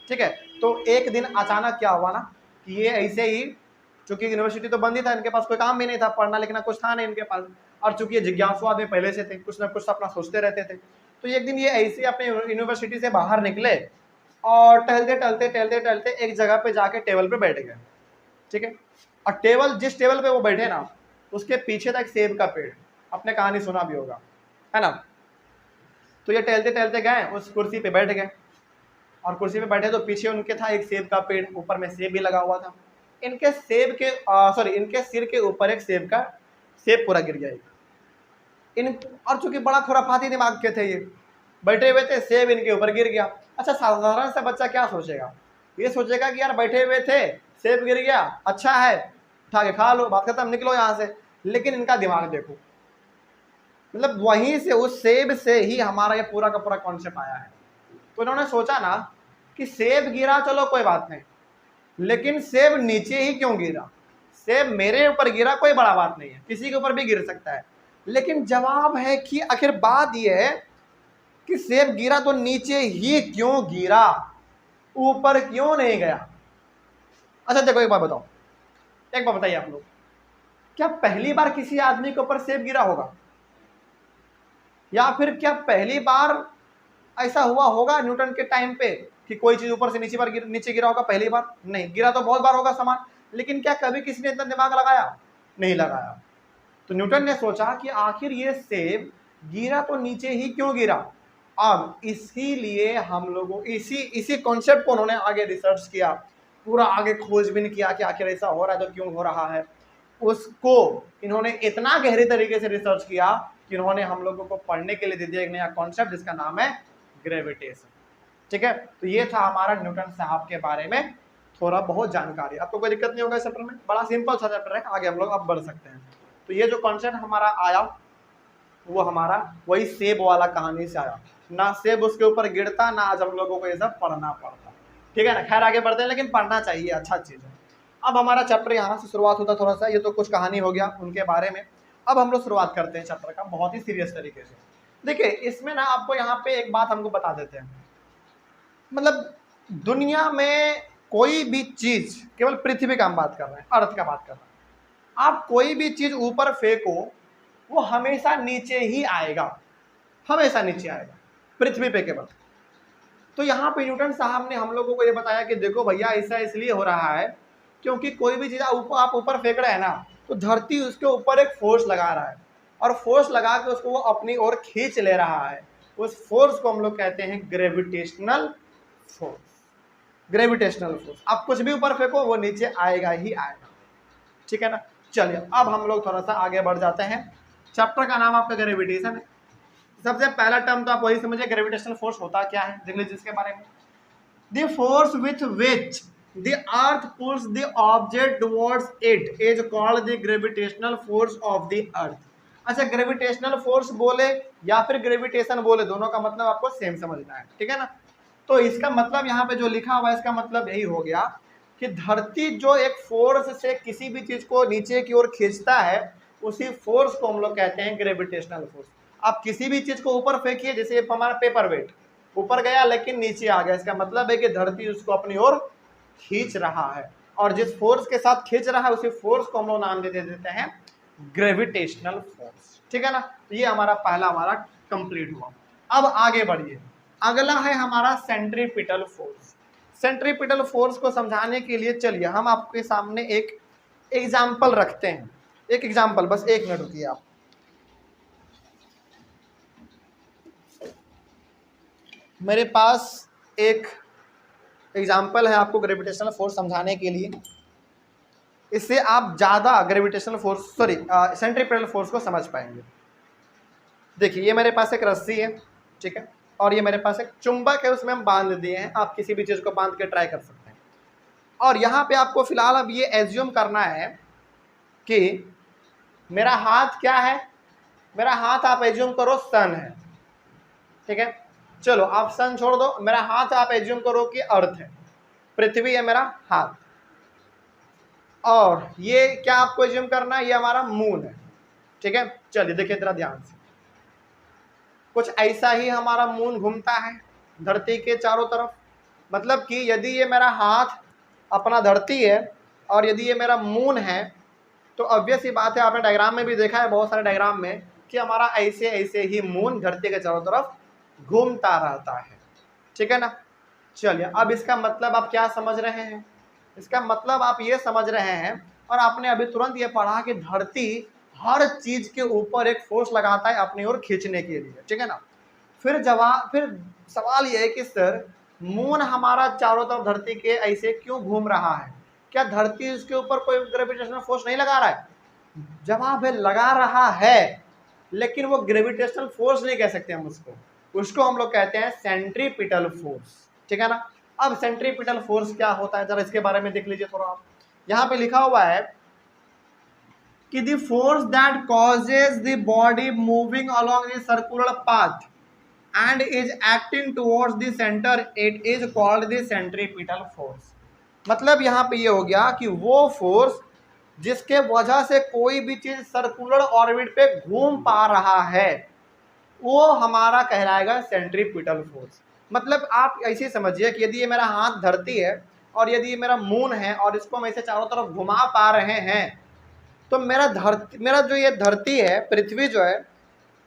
ठीक है। तो एक दिन अचानक क्या हुआ ना कि ये ऐसे ही, चूंकि यूनिवर्सिटी तो बंद ही था, इनके पास कोई काम भी नहीं था, पढ़ना लिखना कुछ था नहीं इनके पास, और चूंकि ये जिज्ञासु आदमी पहले से थे, कुछ ना कुछ अपना सोचते रहते थे, तो एक दिन ये ऐसे अपने यूनिवर्सिटी से बाहर निकले और टहलते टहलते टहलते टहलते एक जगह पे जाके टेबल पे बैठ गए, ठीक है। और टेबल, जिस टेबल पे वो बैठे ना, उसके पीछे था एक सेब का पेड़, आपने कहानी सुना भी होगा, है ना। तो ये टहलते टहलते गए, उस कुर्सी पे बैठ गए, और कुर्सी पे बैठे तो पीछे उनके था एक सेब का पेड़, ऊपर में सेब भी लगा हुआ था। इनके सेब के इनके सिर के ऊपर एक सेब पूरा गिर गया इन, और चूंकि बड़ा खुराफाती दिमाग के थे ये, बैठे हुए थे, सेब इनके ऊपर गिर गया। अच्छा, साधारण सा बच्चा क्या सोचेगा, ये सोचेगा कि यार बैठे हुए थे, सेब गिर गया, अच्छा है, उठा के खा लो, बात खत्म, निकलो यहाँ से। लेकिन इनका दिमाग देखो, मतलब वहीं से, उस सेब से ही हमारा ये पूरा का पूरा कॉन्सेप्ट आया है। तो इन्होंने सोचा ना कि सेब गिरा, चलो कोई बात नहीं, लेकिन सेब नीचे ही क्यों गिरा, सेब मेरे ऊपर गिरा, कोई बड़ा बात नहीं है, किसी के ऊपर भी गिर सकता है। लेकिन जवाब है कि आखिर बात यह है कि सेब गिरा तो नीचे ही क्यों गिरा, ऊपर क्यों नहीं गया। अच्छा देखो, एक बात बताओ, एक बात बताइए आप लोग, क्या पहली बार किसी आदमी के ऊपर सेब गिरा होगा, या फिर क्या पहली बार ऐसा हुआ होगा न्यूटन के टाइम पे कि कोई चीज ऊपर से नीचे गिरा होगा, पहली बार नहीं, गिरा तो बहुत बार होगा सामान, लेकिन क्या कभी किसी ने इतना दिमाग लगाया, नहीं लगाया। तो न्यूटन ने सोचा कि आखिर ये सेब गिरा तो नीचे ही क्यों गिरा। अब इसीलिए हम लोगों इसी कॉन्सेप्ट को उन्होंने आगे रिसर्च किया, पूरा आगे खोजबीन किया कि आखिर ऐसा हो रहा है तो क्यों हो रहा है। उसको इन्होंने इतना गहरे तरीके से रिसर्च किया कि इन्होंने हम लोगों को पढ़ने के लिए दे दिया एक नया कॉन्सेप्ट, जिसका नाम है ग्रेविटेशन, ठीक है। तो ये था हमारा न्यूटन साहब के बारे में थोड़ा बहुत जानकारी। आपको कोई दिक्कत नहीं होगा इस चैप्टर में, बड़ा सिंपल सा चैप्टर है, आगे हम लोग अब बढ़ सकते हैं। तो ये जो कॉन्सेप्ट हमारा आया वो हमारा वही सेब वाला कहानी से आया, ना सेब उसके ऊपर गिरता, ना आज हम लोगों को ये सब पढ़ना पड़ता, ठीक है ना। खैर आगे बढ़ते हैं, लेकिन पढ़ना चाहिए, अच्छा चीज़ है। अब हमारा चैप्टर यहाँ से शुरुआत होता थोड़ा सा, ये तो कुछ कहानी हो गया उनके बारे में। अब हम लोग शुरुआत करते हैं चैप्टर का बहुत ही सीरियस तरीके से। देखिए इसमें ना आपको यहाँ पे एक बात हमको बता देते हैं, मतलब दुनिया में कोई भी चीज, केवल पृथ्वी का हम बात कर रहे हैं, अर्थ का बात कर रहे हैं, आप कोई भी चीज ऊपर फेंको वो हमेशा नीचे ही आएगा, हमेशा नीचे आएगा, पृथ्वी पे केवल। तो यहाँ पे न्यूटन साहब ने हम लोगों को ये बताया कि देखो भैया ऐसा इसलिए हो रहा है क्योंकि कोई भी चीज आप ऊपर फेंक रहे हैं ना, तो धरती उसके ऊपर एक फोर्स लगा रहा है, और फोर्स लगा के उसको वो अपनी ओर खींच ले रहा है। उस फोर्स को हम लोग कहते हैं ग्रेविटेशनल फोर्स। ग्रेविटेशनल फोर्स, आप कुछ भी ऊपर फेंको वो नीचे आएगा ही आएगा, ठीक है ना। चलिए अब हम लोग थोड़ा सा आगे बढ़ जाते हैं। चैप्टर का नाम आपका ग्रेविटेशन है। सबसे पहला टर्म तो आप वही समझिए, ग्रेविटेशनल फोर्स होता क्या है, देख लीजिए इसके बारे में। The force with which the earth pulls the object towards it is called the gravitational force of the earth. अच्छा, ग्रेविटेशनल फोर्स बोले या फिर ग्रेविटेशन बोले, दोनों का मतलब आपको सेम समझना है, ठीक है ना। तो इसका मतलब यहाँ पे जो लिखा हुआ है इसका मतलब यही हो गया कि धरती जो एक फोर्स से किसी भी चीज को नीचे की ओर खींचता है, उसी फोर्स को हम लोग कहते हैं ग्रेविटेशनल फोर्स। आप किसी भी चीज को ऊपर फेंकिए, जैसे हमारा पेपर वेट ऊपर गया लेकिन नीचे आ गया, इसका मतलब है कि धरती उसको अपनी ओर खींच रहा है, और जिस फोर्स के साथ खींच रहा है उसी फोर्स को हम लोग नाम दे देते हैं ग्रेविटेशनल फोर्स, ठीक है ना। तो ये हमारा पहला हमारा कंप्लीट हुआ। अब आगे बढ़िए, अगला है हमारा सेंट्रीपिटल फोर्स। सेंट्रीपिटल फोर्स को समझाने के लिए चलिए हम आपके सामने एक एग्जाम्पल रखते हैं, एक एग्जाम्पल, बस एक मिनट रुकिए आप। मेरे पास एक एग्जाम्पल है आपको ग्रेविटेशनल फोर्स समझाने के लिए, इससे आप ज़्यादा ग्रेविटेशनल फोर्स सेंट्रीपिटल फोर्स को समझ पाएंगे। देखिए ये मेरे पास एक रस्सी है, ठीक है, और ये मेरे पास एक चुंबक है, उसमें हम बांध दिए हैं, आप किसी भी चीज़ को बांध के ट्राई कर सकते हैं। और यहाँ पे आपको फिलहाल अब ये एज्यूम करना है कि मेरा हाथ क्या है, मेरा हाथ आप एज्यूम करो सन है, ठीक है। चलो आप सन छोड़ दो, मेरा हाथ आप एज्यूम करो कि अर्थ है, पृथ्वी है मेरा हाथ, और ये क्या आपको एज्यूम करना है, ये हमारा मून है, ठीक है। चलिए देखिए जरा ध्यान से, कुछ ऐसा ही हमारा मून घूमता है धरती के चारों तरफ। मतलब कि यदि ये मेरा हाथ अपना धरती है और यदि ये मेरा मून है तो ऑब्वियस ही बात है, आपने डायग्राम में भी देखा है, बहुत सारे डायग्राम में, कि हमारा ऐसे ऐसे ही मून धरती के चारों तरफ घूमता रहता है। ठीक है ना। चलिए, अब इसका मतलब आप क्या समझ रहे हैं? इसका मतलब आप ये समझ रहे हैं, और आपने अभी तुरंत ये पढ़ा कि धरती हर चीज के ऊपर एक फोर्स लगाता है अपनी ओर खींचने के लिए। ठीक है ना। फिर सवाल ये है कि सर मून हमारा चारों तरफ धरती के ऐसे क्यों घूम रहा है? क्या धरती इसके ऊपर कोई ग्रेविटेशनल फोर्स नहीं लगा रहा है? जवाब है लगा रहा है, लेकिन वो ग्रेविटेशनल फोर्स नहीं कह सकते हम उसको हम लोग कहते हैं सेंट्रीपिटल फोर्स। ठीक है ना। अब सेंट्रीपिटल फोर्स क्या होता है, जरा इसके बारे में देख लीजिए थोड़ा। आप यहाँ पे लिखा हुआ है कि the force that causes the body moving along the circular path and is acting towards the center, it is called the centripetal force। मतलब यहाँ पे ये हो गया कि वो फोर्स जिसके वजह से कोई भी चीज सर्कुलर ऑर्बिट पे घूम पा रहा है वो हमारा कहलाएगा सेंट्रीपिटल फोर्स। मतलब आप ऐसे समझिए कि यदि ये मेरा हाथ धरती है और यदि ये मेरा मून है और इसको हम ऐसे चारों तरफ घुमा पा रहे हैं, तो मेरा जो ये धरती है, पृथ्वी जो है,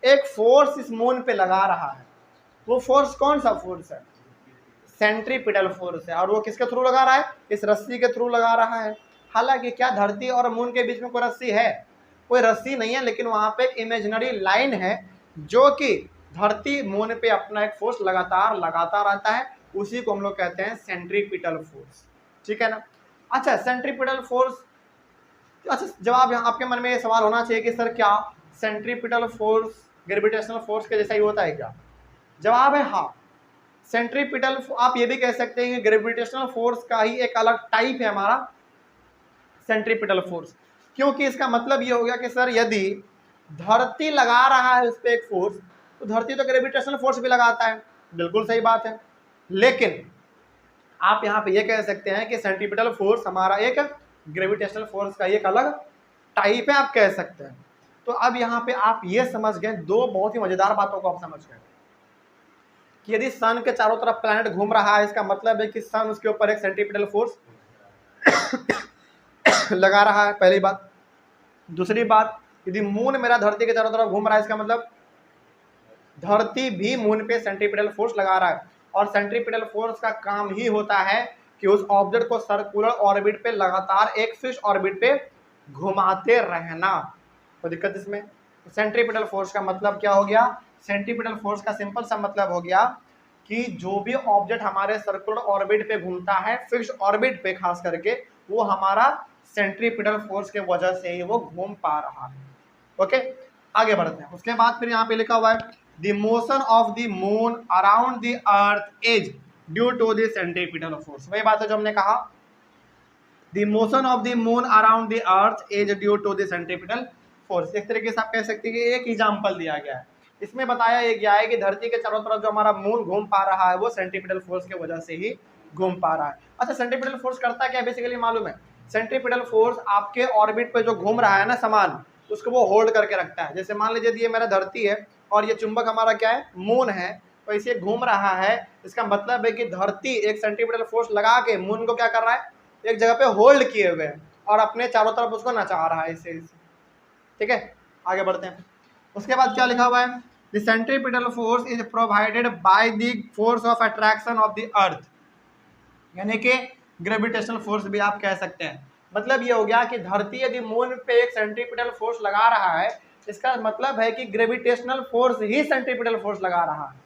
एक फोर्स इस मून पे लगा रहा है। वो फोर्स कौन सा फोर्स है? सेंट्रीपिटल फोर्स है। और वो किसके थ्रू लगा रहा है? इस रस्सी के थ्रू लगा रहा है। हालांकि क्या धरती और मून के बीच में कोई रस्सी है? कोई रस्सी नहीं है, लेकिन वहां पे इमेजिनरी लाइन है जो कि धरती मून पे अपना एक फोर्स लगातार लगाता रहता है। उसी को हम लोग कहते हैं सेंट्रीपिटल फोर्स। ठीक है ना। अच्छा, सेंट्रीपिटल फोर्स, अच्छा जवाब यहाँ आपके मन में ये सवाल होना चाहिए कि सर क्या सेंट्रीपिटल फोर्स ग्रेविटेशनल फोर्स के जैसा ही होता है क्या? जवाब है हाँ। सेंट्रीपिटल, आप ये भी कह सकते हैं कि ग्रेविटेशनल फोर्स का ही एक अलग टाइप है हमारा सेंट्रीपिटल फोर्स। क्योंकि इसका मतलब ये हो गया कि सर यदि धरती लगा रहा है उस पर एक फोर्स, तो धरती तो ग्रेविटेशनल फोर्स भी लगाता है। बिल्कुल सही बात है। लेकिन आप यहाँ पे ये कह सकते हैं कि सेंट्रीपिटल फोर्स हमारा एक ग्रेविटेशनल फोर्स का एक अलग टाइप है, आप कह सकते हैं। तो अब यहाँ पे आप ये समझ गए, दो बहुत ही मजेदार बातों को आप समझ गए कि यदि सन के चारों तरफ प्लैनेट घूम रहा है, इसका मतलब है कि सन उसके ऊपर एक सेंट्रीपिटल फोर्स लगा रहा है, पहली बात। दूसरी बात, यदि मून मेरा धरती के चारों तरफ घूम रहा है, इसका मतलब धरती भी मून पे सेंट्रीपिटल फोर्स लगा रहा है। और सेंट्रीपिटल फोर्स का काम ही होता है कि उस ऑब्जेक्ट को सर्कुलर ऑर्बिट पे लगातार एक फिक्स ऑर्बिट पे घुमाते रहना। तो दिक्कत इसमें, सेंट्रीपिटल फोर्स का मतलब क्या हो गया? सेंट्रीपिटल फोर्स का सिंपल सा मतलब हो गया कि जो भी ऑब्जेक्ट हमारे सर्कुलर ऑर्बिट पे घूमता है, फिक्स ऑर्बिट पे खास करके, वो हमारा सेंट्रीपिटल फोर्स के वजह से ही वो घूम पा रहा है। ओके, आगे बढ़ते हैं। उसके बाद फिर यहाँ पे लिखा हुआ है the motion of the moon around the earth is due to the centripetal force. वही बात है जो हमने कहा, the motion of the moon around the earth is due to the centripetal force. एक तरीके से आप कह सकते हैं कि एक एग्जाम्पल दिया गया है, इसमें बताया ये गया है कि धरती के चारों तरफ जो हमारा मून घूम पा रहा है वो सेंट्रीपिटल फोर्स की वजह से ही घूम पा रहा है। अच्छा, सेंट्रीपिटल फोर्स करता क्या बेसिकली मालूम है? सेंट्रीपिटल फोर्स आपके ऑर्बिट पे जो घूम रहा है ना सामान, उसको वो होल्ड करके रखता है। जैसे मान लीजिए ये मेरा धरती है और ये चुंबक हमारा क्या है? मून है। तो इसे घूम रहा है, इसका मतलब है कि धरती एक सेंट्रीपिटल फोर्स लगा के मून को क्या कर रहा है? एक जगह पे होल्ड किए हुए है और अपने चारों तरफ उसको नचा रहा है इसे। ठीक है, आगे बढ़ते हैं। उसके बाद क्या लिखा हुआ है? The centripetal force is provided by the force of attraction of the earth, यानी कि ग्रेविटेशनल फोर्स भी आप कह सकते हैं। मतलब ये हो गया कि धरती यदि मून पे एक सेंट्रीपिटल फोर्स लगा रहा है, इसका मतलब है कि ग्रेविटेशनल फोर्स ही सेंट्रीपिटल फोर्स लगा रहा है।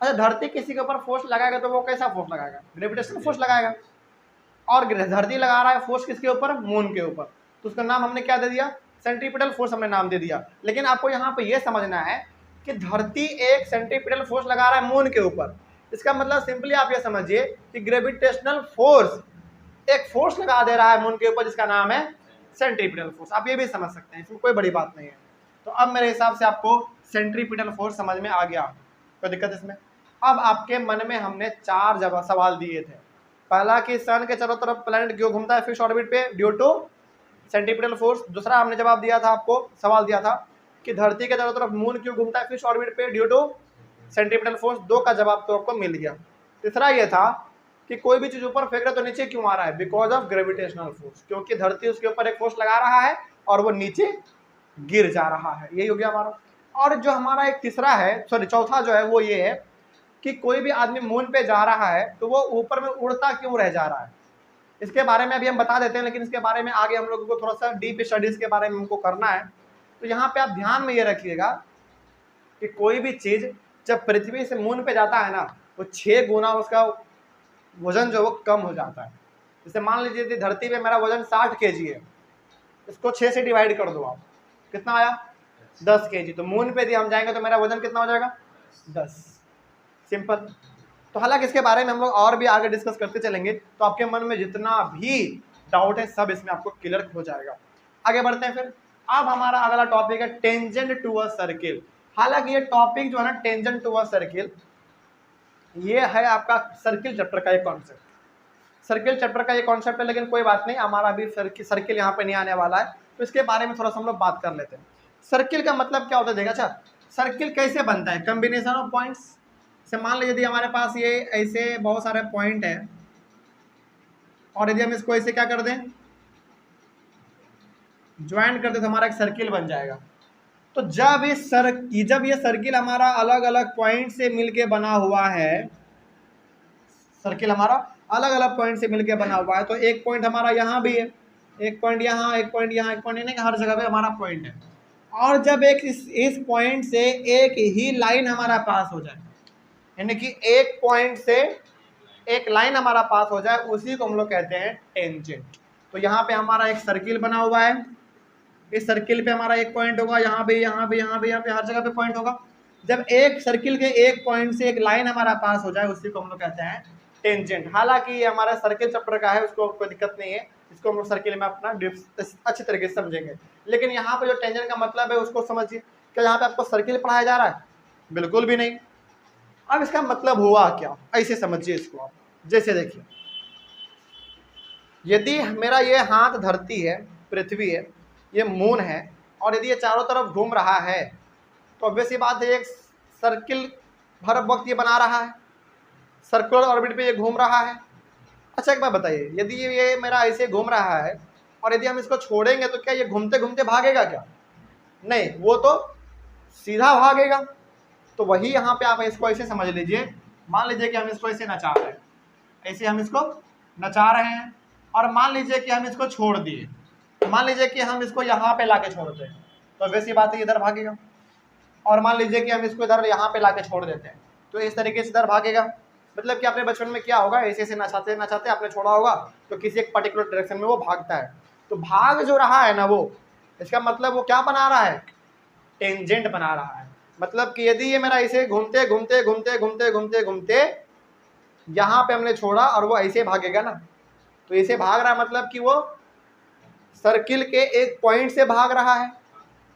अच्छा, धरती किसी के ऊपर फोर्स लगाएगा तो वो कैसा फोर्स लगाएगा? ग्रेविटेशनल फोर्स लगाएगा। और धरती लगा रहा है फोर्स किसके ऊपर? मून के ऊपर। तो उसका नाम हमने क्या दे दिया? सेंट्रीपिटल फोर्स हमने नाम दे दिया। लेकिन आपको यहाँ पे ये समझना है कि धरती एक सेंट्रीपिटल फोर्स लगा रहा है मून के ऊपर। इसका मतलब सिंपली आप ये समझिए कि ग्रेविटेशनल फोर्स एक फोर्स लगा दे रहा है मून के ऊपर, जिसका नाम है सेंट्रीपिटल फोर्स। आप ये भी समझ सकते हैं, इसमें कोई बड़ी बात नहीं है। तो अब मेरे हिसाब से आपको सेंट्रीपिटल फोर्स समझ में आ गया, कोई दिक्कत इसमें? अब आपके मन में हमने 4 सवाल दिए थे। पहला कि सन के चारों तरफ प्लैनेट क्यों घूमता है फिक्स ऑर्बिट पे? Due to centripetal force. दूसरा हमने जवाब दिया था, आपको सवाल दिया था कि धरती के चारों तरफ मून क्यों घूमता है फिक्स ऑर्बिट पे? Due to centripetal force. 2 का जवाब तो आपको मिल गया। तीसरा ये था कि कोई भी चीज ऊपर फेंक रहा है तो नीचे क्यों आ रहा है, बिकॉज ऑफ ग्रेविटेशनल फोर्स, क्योंकि धरती उसके ऊपर एक फोर्स लगा रहा है और वो नीचे गिर जा रहा है। यही हो गया हमारा। और जो हमारा एक तीसरा है, सॉरी चौथा जो है वो ये है कि कोई भी आदमी मून पे जा रहा है तो वो ऊपर में उड़ता क्यों रह जा रहा है। इसके बारे में अभी हम बता देते हैं, लेकिन इसके बारे में आगे हम लोगों को थोड़ा सा डीप स्टडीज के बारे में हमको करना है। तो यहाँ पे आप ध्यान में ये रखिएगा कि कोई भी चीज जब पृथ्वी से मून पे जाता है ना, वो 6 गुना उसका वजन जो वो कम हो जाता है। जैसे मान लीजिए कि धरती पे मेरा वजन 60 kg है, इसको 6 से डिवाइड कर दो आप, कितना आया 10 kg। तो मून पे यदि हम जाएंगे तो मेरा वजन कितना हो जाएगा 10। सिंपल। तो हालांकि इसके बारे में हम लोग और भी आगे डिस्कस करते चलेंगे, तो आपके मन में जितना भी डाउट है सब इसमें आपको क्लियर हो जाएगा। आगे बढ़ते हैं फिर। अब हमारा अगला टॉपिक है टेंजेंट टू अ सर्किल। हालांकि ये टॉपिक जो है ना टेंजेंट टू अ सर्किल, ये है आपका सर्किल चैप्टर का एक कॉन्सेप्ट। सर्किल चैप्टर का ये कॉन्सेप्ट है, लेकिन कोई बात नहीं, हमारा अभी सर्किल यहाँ पे नहीं आने वाला है, तो इसके बारे में थोड़ा सा हम लोग बात कर लेते हैं। सर्किल का मतलब क्या होता है देखा। अच्छा, सर्किल कैसे बनता है, कॉम्बिनेशन ऑफ पॉइंट्स। से मान लीजिए यदि हमारे पास ये ऐसे बहुत सारे पॉइंट है और यदि हम इसको ऐसे क्या कर दें, ज्वाइन कर दें, तो हमारा एक सर्किल बन जाएगा। तो जब ये सर्किल हमारा अलग अलग पॉइंट से मिलके बना हुआ है, सर्किल हमारा अलग अलग पॉइंट से मिलके बना हुआ है, तो एक पॉइंट हमारा यहाँ भी है, एक पॉइंट यहाँ, एक पॉइंट यहाँ, एक पॉइंट यानी कि हर जगह पे हमारा पॉइंट है। और जब एक इस पॉइंट से एक ही लाइन हमारा पास हो जाए, यानी कि एक पॉइंट से एक लाइन हमारा पास हो जाए, उसी को हम लोग कहते हैं टेंजेंट। तो यहाँ पे हमारा एक सर्किल बना हुआ है, इस सर्किल पे हमारा एक पॉइंट होगा, यहाँ पे यहाँ पे यहाँ पे यहाँ पे हर जगह पे पॉइंट होगा। जब एक सर्किल के एक पॉइंट से एक लाइन हमारा पास हो जाए, उसी को हम लोग कहते हैं टेंजेंट। हालांकि ये हमारा सर्किल चैप्टर का है, उसको कोई दिक्कत नहीं है, इसको हम लोग सर्किल में अपना अच्छे तरीके से समझेंगे। लेकिन यहाँ पे जो टेंजेंट का मतलब है उसको समझिए। क्या यहाँ पे आपको सर्किल पढ़ाया जा रहा है? बिल्कुल भी नहीं। अब इसका मतलब हुआ क्या, ऐसे समझिए इसको आप। जैसे देखिए, यदि मेरा ये हाथ धरती है, पृथ्वी है, ये मून है, और यदि ये चारों तरफ घूम रहा है, तो ऑब्वियस सी बात है एक सर्किल हर वक्त ये बना रहा है, सर्कुलर ऑर्बिट पे ये घूम रहा है। अच्छा एक बात बताइए, यदि ये मेरा ऐसे घूम रहा है और यदि हम इसको छोड़ेंगे तो क्या ये घूमते घूमते भागेगा क्या? नहीं, वो तो सीधा भागेगा। तो वही यहाँ पे आप इसको ऐसे समझ लीजिए। मान लीजिए कि हम इसको ऐसे नचा रहे हैं, ऐसे हम इसको नचा रहे हैं, और मान लीजिए कि हम इसको छोड़ दिए, मान लीजिए कि हम इसको यहाँ पे लाके छोड़ते हैं, तो वैसी बात है इधर भागेगा। और मान लीजिए कि हम इसको इधर यहाँ पे लाके छोड़ देते हैं, तो इस तरीके से इधर भागेगा। मतलब कि अपने बचपन में क्या होगा, ऐसे ऐसे नचाते नचाते आपने छोड़ा होगा, तो किसी एक पर्टिकुलर डायरेक्शन में वो भागता है। तो भाग जो रहा है ना, वो इसका मतलब वो क्या बना रहा है, टेंजेंट बना रहा है। मतलब कि यदि ये मेरा ऐसे घूमते घूमते घूमते घूमते घूमते घूमते यहाँ पे हमने छोड़ा और वो ऐसे भागेगा ना, तो ऐसे भाग रहा है, मतलब कि वो सर्किल के एक पॉइंट से भाग रहा है,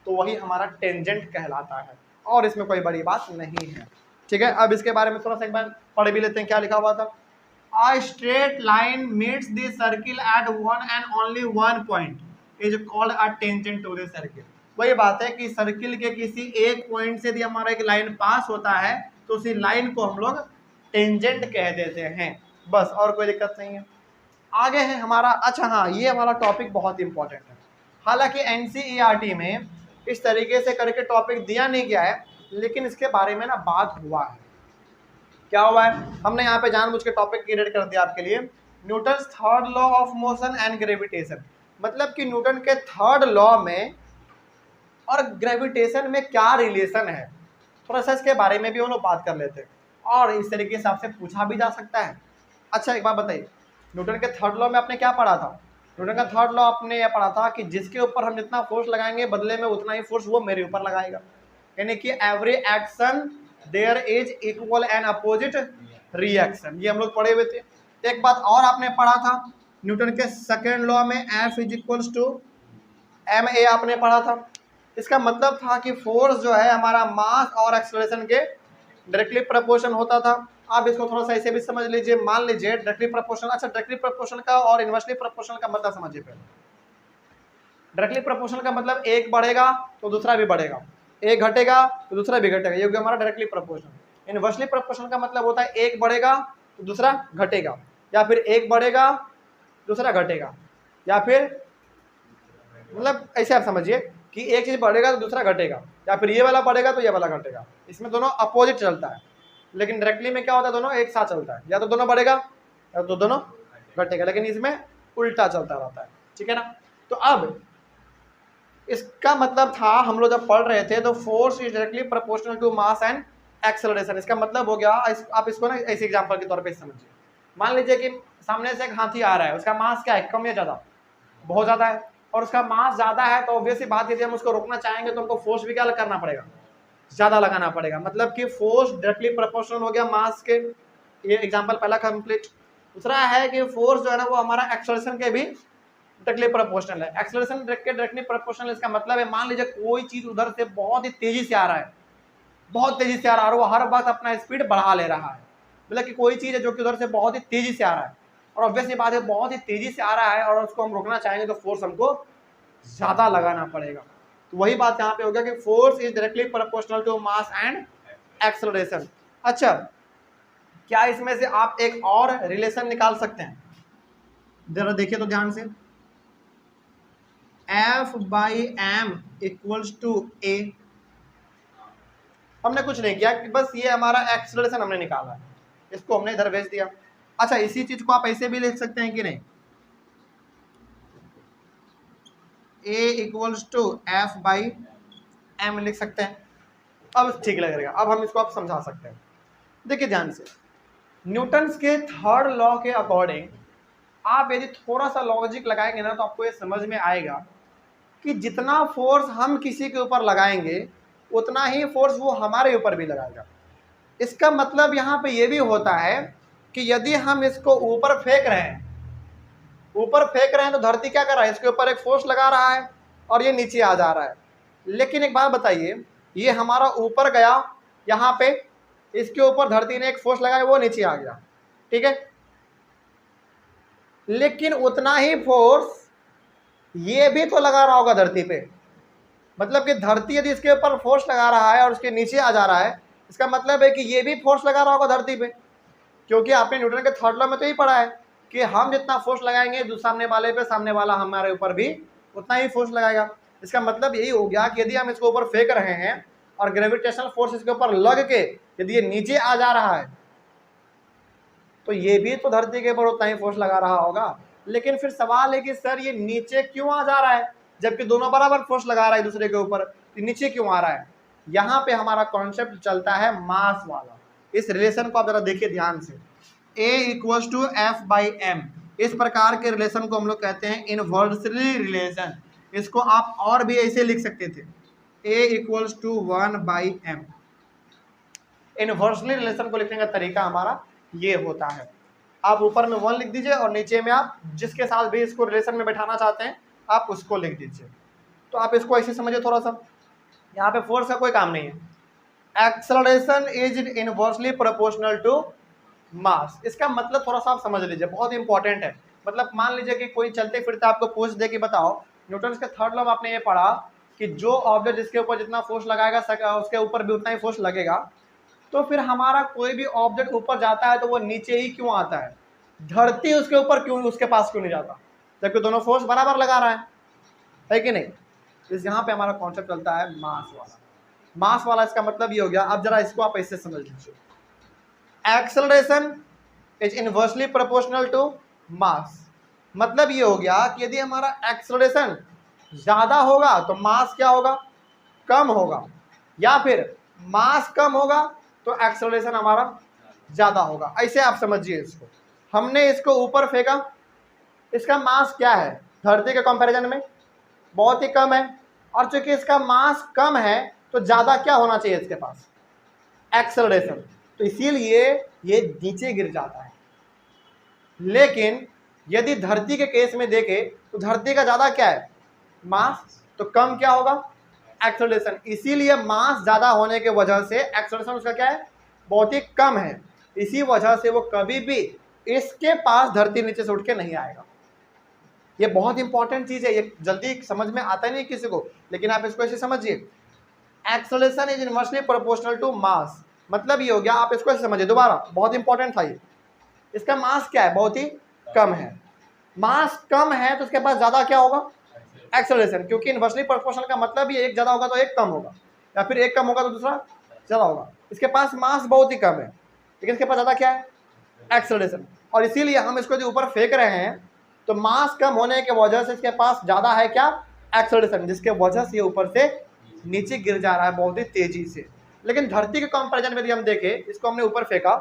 तो वही हमारा टेंजेंट कहलाता है, और इसमें कोई बड़ी बात नहीं है। ठीक है, अब इसके बारे में थोड़ा सा एक बार पढ़ भी लेते हैं, क्या लिखा हुआ था। A straight line meets the circle at one and only one point is called a tangent to the circle। वही बात है कि सर्किल के किसी एक पॉइंट से यदि हमारा एक लाइन पास होता है, तो उसी लाइन को हम लोग टेंजेंट कह देते हैं, बस, और कोई दिक्कत नहीं है। आगे है हमारा, अच्छा हाँ, ये हमारा टॉपिक बहुत इंपॉर्टेंट है। हालांकि NCERT में इस तरीके से करके टॉपिक दिया नहीं गया है, लेकिन इसके बारे में ना बात हुआ है। क्या हुआ है, हमने यहाँ पे जानबूझ के टॉपिक क्रिएट कर दिया आपके लिए, Newton's third law of motion and gravitation. मतलब कि न्यूटन के थर्ड लॉ में और ग्रेविटेशन में क्या रिलेशन है, थोड़ा सा इसके बारे में भी हम लोग बात कर लेते हैं, और इस तरीके से आपसे पूछा भी जा सकता है। अच्छा एक बात बताइए, न्यूटन के थर्ड लॉ में आपने क्या पढ़ा था? न्यूटन का थर्ड लॉ आपने यह पढ़ा था कि जिसके ऊपर हम जितना फोर्स लगाएंगे, बदले में उतना ही फोर्स वो मेरे ऊपर लगाएगा, यानी कि every action there is equal and opposite reaction. ये हम लोग पढ़े हुए थे। एक बात और आपने पढ़ा था, न्यूटन के सेकेंड लॉ में F is equals to ma आपने पढ़ा था। इसका मतलब था कि फोर्स जो है हमारा मास और एक्सेलरेशन के डायरेक्टली प्रोपोर्शन होता था। आप इसको थोड़ा सा ऐसे भी समझ लीजिए, मान लीजिए डायरेक्टली प्रोपोर्शन, अच्छा डायरेक्टली प्रोपोर्शन का और इनवर्सली प्रोपोर्शन का मतलब समझिए पहले। डायरेक्टली प्रोपोर्शन का मतलब एक बढ़ेगा तो दूसरा भी बढ़ेगा, एक घटेगा तो दूसरा भी घटेगा, ये हो गया हमारा डायरेक्टली प्रोपोर्शन। इनवर्सली प्रोपोर्शन का मतलब होता है एक बढ़ेगा तो दूसरा घटेगा। या फिर एक बढ़ेगा दूसरा घटेगा, या फिर मतलब ऐसे आप समझिए कि एक चीज बढ़ेगा तो दूसरा घटेगा, या फिर ये वाला बढ़ेगा तो ये वाला घटेगा। इसमें दोनों अपोजिट चलता है, लेकिन डायरेक्टली में क्या होता है, दोनों एक साथ चलता है, या तो दोनों बढ़ेगा या तो दोनों घटेगा, लेकिन इसमें उल्टा चलता रहता है। ठीक है ना। तो अब इसका मतलब था, हम लोग जब पढ़ रहे थे तो force is directly proportional to mass and acceleration. इसका मतलब हो गया, आप इसको ना ऐसे एग्जांपल के तौर पे समझिए। मान लीजिए कि सामने से एक हाथी आ रहा है, उसका मास क्या है, कम या ज्यादा, बहुत ज्यादा है, और उसका मास ज्यादा है, तो ऑब्वियसली बात यदि हम उसको रोकना चाहेंगे तो हमको फोर्स भी क्या करना पड़ेगा, ज्यादा लगाना पड़ेगा। मतलब कि फोर्स डायरेक्टली प्रोपोर्शनल हो गया मास के, ये एग्जांपल पहला कंप्लीट। दूसरा है कि फोर्स जो है ना वो हमारा एक्सेलरेशन के भी डायरेक्टली प्रोपोर्शनल है। एक्सेलरेशन डायरेक्टली प्रोपोर्शनल, इसका मतलब है मान लीजिए कोई चीज उधर से बहुत ही तेजी से आ रहा है, बहुत तेजी से आ रहा है, और वो हर वक्त अपना स्पीड बढ़ा ले रहा है। मतलब कि कोई चीज है जो कि उधर से बहुत ही तेजी से आ रहा है, और ऑब्वियसली बात है बहुत ही तेजी से आ रहा है और उसको हम रोकना चाहेंगे तो फोर्स हमको ज्यादा लगाना पड़ेगा। तो वही बात यहाँ पे हो गया कि force is directly proportional to mass and acceleration. अच्छा, क्या इसमें से आप एक और रिलेशन निकाल सकते हैं, जरा देखिए तो ध्यान से। F by M equals to A. हमने कुछ नहीं किया, बस ये हमारा एक्सेलरेशन हमने निकाला है, इसको हमने इधर भेज दिया। अच्छा, इसी चीज को आप ऐसे भी लिख सकते हैं कि नहीं, A equals to F by M लिख सकते हैं। अब ठीक लगेगा, अब हम इसको आप समझा सकते हैं। देखिए ध्यान से, न्यूटन्स के थर्ड लॉ के अकॉर्डिंग आप यदि थोड़ा सा लॉजिक लगाएंगे ना तो आपको ये समझ में आएगा कि जितना फोर्स हम किसी के ऊपर लगाएंगे उतना ही फोर्स वो हमारे ऊपर भी लगाएगा। इसका मतलब यहाँ पे ये भी होता है कि यदि हम इसको ऊपर फेंक रहे हैं तो धरती क्या कर रहा है, इसके ऊपर एक फोर्स लगा रहा है और ये नीचे आ जा रहा है। लेकिन एक बात बताइए, ये हमारा ऊपर गया, यहाँ पे इसके ऊपर धरती ने एक फोर्स लगाया, वो नीचे आ गया, ठीक है, लेकिन उतना ही फोर्स ये भी तो लगा रहा होगा धरती पे। मतलब कि धरती यदि इसके ऊपर फोर्स लगा रहा है और उसके नीचे आ जा रहा है, इसका मतलब है कि ये भी फोर्स लगा रहा होगा धरती पे, क्योंकि आपने न्यूटन के थर्ड लॉ में तो ही पढ़ा है कि हम जितना फोर्स लगाएंगे जो सामने वाले पे, सामने वाला हमारे ऊपर भी उतना ही फोर्स लगाएगा। इसका मतलब यही हो गया कि यदि हम इसको ऊपर फेंक रहे हैं और ग्रेविटेशनल फोर्स इसके ऊपर लग के यदि ये नीचे आ जा रहा है तो ये भी तो धरती के ऊपर उतना ही फोर्स लगा रहा होगा। लेकिन फिर सवाल है कि सर ये नीचे क्यों आ जा रहा है, जबकि दोनों बराबर फोर्स लगा रहा है दूसरे के ऊपर, तो नीचे क्यों आ रहा है। यहाँ पे हमारा कॉन्सेप्ट चलता है मास वाला। इस रिलेशन को आप जरा देखिए ध्यान से, A equals to F by M, इस प्रकार के रिलेशन को हम लोग कहते हैं इनवर्सली रिलेशन। इसको आप और भी ऐसे लिख सकते थे, A equals to 1 by M. Inversely relation को लिखने का तरीका हमारा ये होता है, आप ऊपर में 1 लिख दीजिए और नीचे में आप जिसके साथ भी इसको रिलेशन में बैठाना चाहते हैं आप उसको लिख दीजिए। तो आप इसको ऐसे समझिए थोड़ा सा, यहाँ पे फोर्स का कोई काम नहीं है। Acceleration is inversely proportional to mass, इसका मतलब थोड़ा सा आप समझ लीजिए, बहुत इंपॉर्टेंट है। मतलब मान लीजिए कि कोई चलते फिरते आपको पूछ दे कि बताओ न्यूटन के थर्ड लॉ में आपने ये पढ़ा कि जो ऑब्जेक्ट जिसके ऊपर जितना फोर्स लगाएगा उसके ऊपर भी उतना ही फोर्स लगेगा, तो फिर हमारा कोई भी ऑब्जेक्ट ऊपर जाता है तो वो नीचे ही क्यों आता है, धरती उसके ऊपर क्यों, उसके पास क्यों नहीं जाता, जबकि दोनों फोर्स बराबर लगा रहा है कि नहीं। इस यहाँ पे हमारा कॉन्सेप्ट चलता है मास वाला। मास वाला इसका मतलब ये हो गया, अब जरा इसको आप ऐसे समझ लीजिए, acceleration is inversely proportional to mass. मतलब ये हो गया कि यदि हमारा एक्सेलरेशन ज्यादा होगा तो मास क्या होगा, कम होगा, या फिर मास कम होगा तो एक्सेलरेशन हमारा ज्यादा होगा। ऐसे आप समझिए इसको, हमने इसको ऊपर फेंका, इसका मास क्या है धरती के कंपैरिजन में बहुत ही कम है, और चूंकि इसका मास कम है तो ज्यादा क्या होना चाहिए इसके पास, एक्सेलरेशन, तो इसीलिए ये नीचे गिर जाता है। लेकिन यदि धरती के केस में देखें तो धरती का ज्यादा क्या है मास, तो कम क्या होगा एक्सेलरेशन, इसीलिए मास ज्यादा होने के वजह से एक्सेलरेशन उसका क्या है बहुत ही कम है। इसी वजह से वो कभी भी इसके पास धरती नीचे से उठ के नहीं आएगा। ये बहुत इंपॉर्टेंट चीज है, ये जल्दी समझ में आता नहीं किसी को, लेकिन आप इसको ऐसे समझिए, acceleration is inversely proportional to mass. मतलब ये हो गया, आप इसको ऐसे समझिए, दोबारा बहुत इंपॉर्टेंट था ये, इसका मास क्या है, बहुत ही कम है। मास कम है तो उसके पास ज़्यादा क्या होगा, एक्सेलरेशन, क्योंकि इनवर्सली प्रोपोर्शनल का मतलब ही एक ज़्यादा होगा तो एक कम होगा, या फिर एक कम होगा तो दूसरा ज़्यादा होगा। इसके पास मास बहुत ही कम है लेकिन इसके पास ज़्यादा क्या है, एक्सेलरेशन, और इसीलिए हम इसको जो ऊपर फेंक रहे हैं तो मास कम होने की वजह से इसके पास ज़्यादा है क्या, एक्सेलरेशन, जिसके वजह से ये ऊपर से नीचे गिर जा रहा है बहुत ही तेजी से। लेकिन धरती के कंपैरिजन में यदि हम देखें, इसको हमने ऊपर फेंका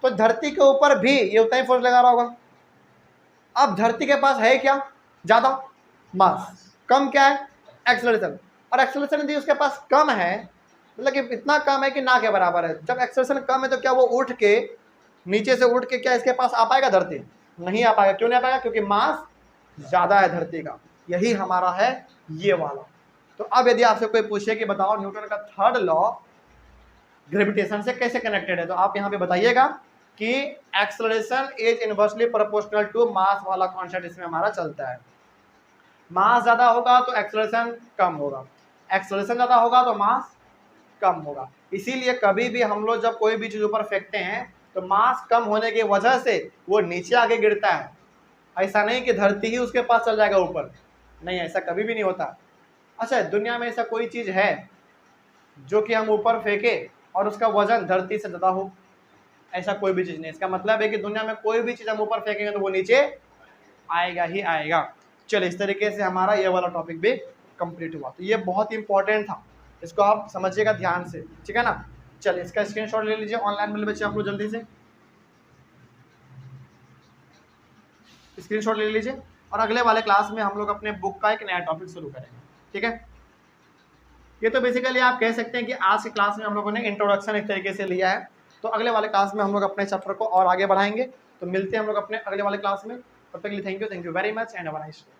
तो धरती के ऊपर भी ये उतना ही फोर्स लगा रहा होगा। अब धरती के पास है क्या, ज़्यादा मास, कम क्या है, एक्सेलरेशन, और एक्सेलरेशन यदि उसके पास कम है मतलब कि इतना कम है कि ना के बराबर है। जब एक्सेलरेशन कम है तो क्या वो उठ के नीचे से उठ के क्या इसके पास आ पाएगा, धरती नहीं आ पाएगा। क्यों नहीं आ पाएगा, क्योंकि मास ज़्यादा है धरती का। यही हमारा है ये वाला। तो अब यदि आपसे कोई पूछे कि बताओ न्यूटन का थर्ड लॉ ग्रेविटेशन से कैसे कनेक्टेड है, तो आप यहाँ पे बताइएगा कि acceleration is inversely proportional to mass वाला कॉन्सेप्ट इसमें हमारा चलता है। मास ज़्यादा होगा तो एक्सेलरेशन कम होगा, एक्सेलरेशन ज़्यादा होगा तो मास कम होगा। इसीलिए कभी भी हम लोग जब कोई भी चीज़ ऊपर फेंकते हैं तो मास कम होने की वजह से वो नीचे आगे गिरता है। ऐसा नहीं कि धरती ही उसके पास चल जाएगा ऊपर, नहीं, ऐसा कभी भी नहीं होता। अच्छा, दुनिया में ऐसा कोई चीज़ है जो कि हम ऊपर फेंके और उसका वजन धरती से ज़्यादा हो, ऐसा कोई भी चीज़ नहीं। इसका मतलब है कि दुनिया में कोई भी चीज़ हम ऊपर फेंकेंगे तो वो नीचे आएगा ही आएगा। चलिए, इस तरीके से हमारा ये वाला टॉपिक भी कंप्लीट हुआ। तो ये बहुत इंपॉर्टेंट था, इसको आप समझिएगा ध्यान से, ठीक है ना। चलिए, इसका स्क्रीनशॉट ले लीजिए, ऑनलाइन मिले बच्चे आप लोग जल्दी से स्क्रीनशॉट ले लीजिए, और अगले वाले क्लास में हम लोग अपने बुक का एक नया टॉपिक शुरू करेंगे, ठीक है। ये तो बेसिकली आप कह सकते हैं कि आज की क्लास में हम लोगों ने इंट्रोडक्शन एक तरीके से लिया है, तो अगले वाले क्लास में हम लोग अपने चैप्टर को और आगे बढ़ाएंगे। तो मिलते हैं हम लोग अपने अगले वाले क्लास में, तब तक के लिए thank you very much and have a nice day.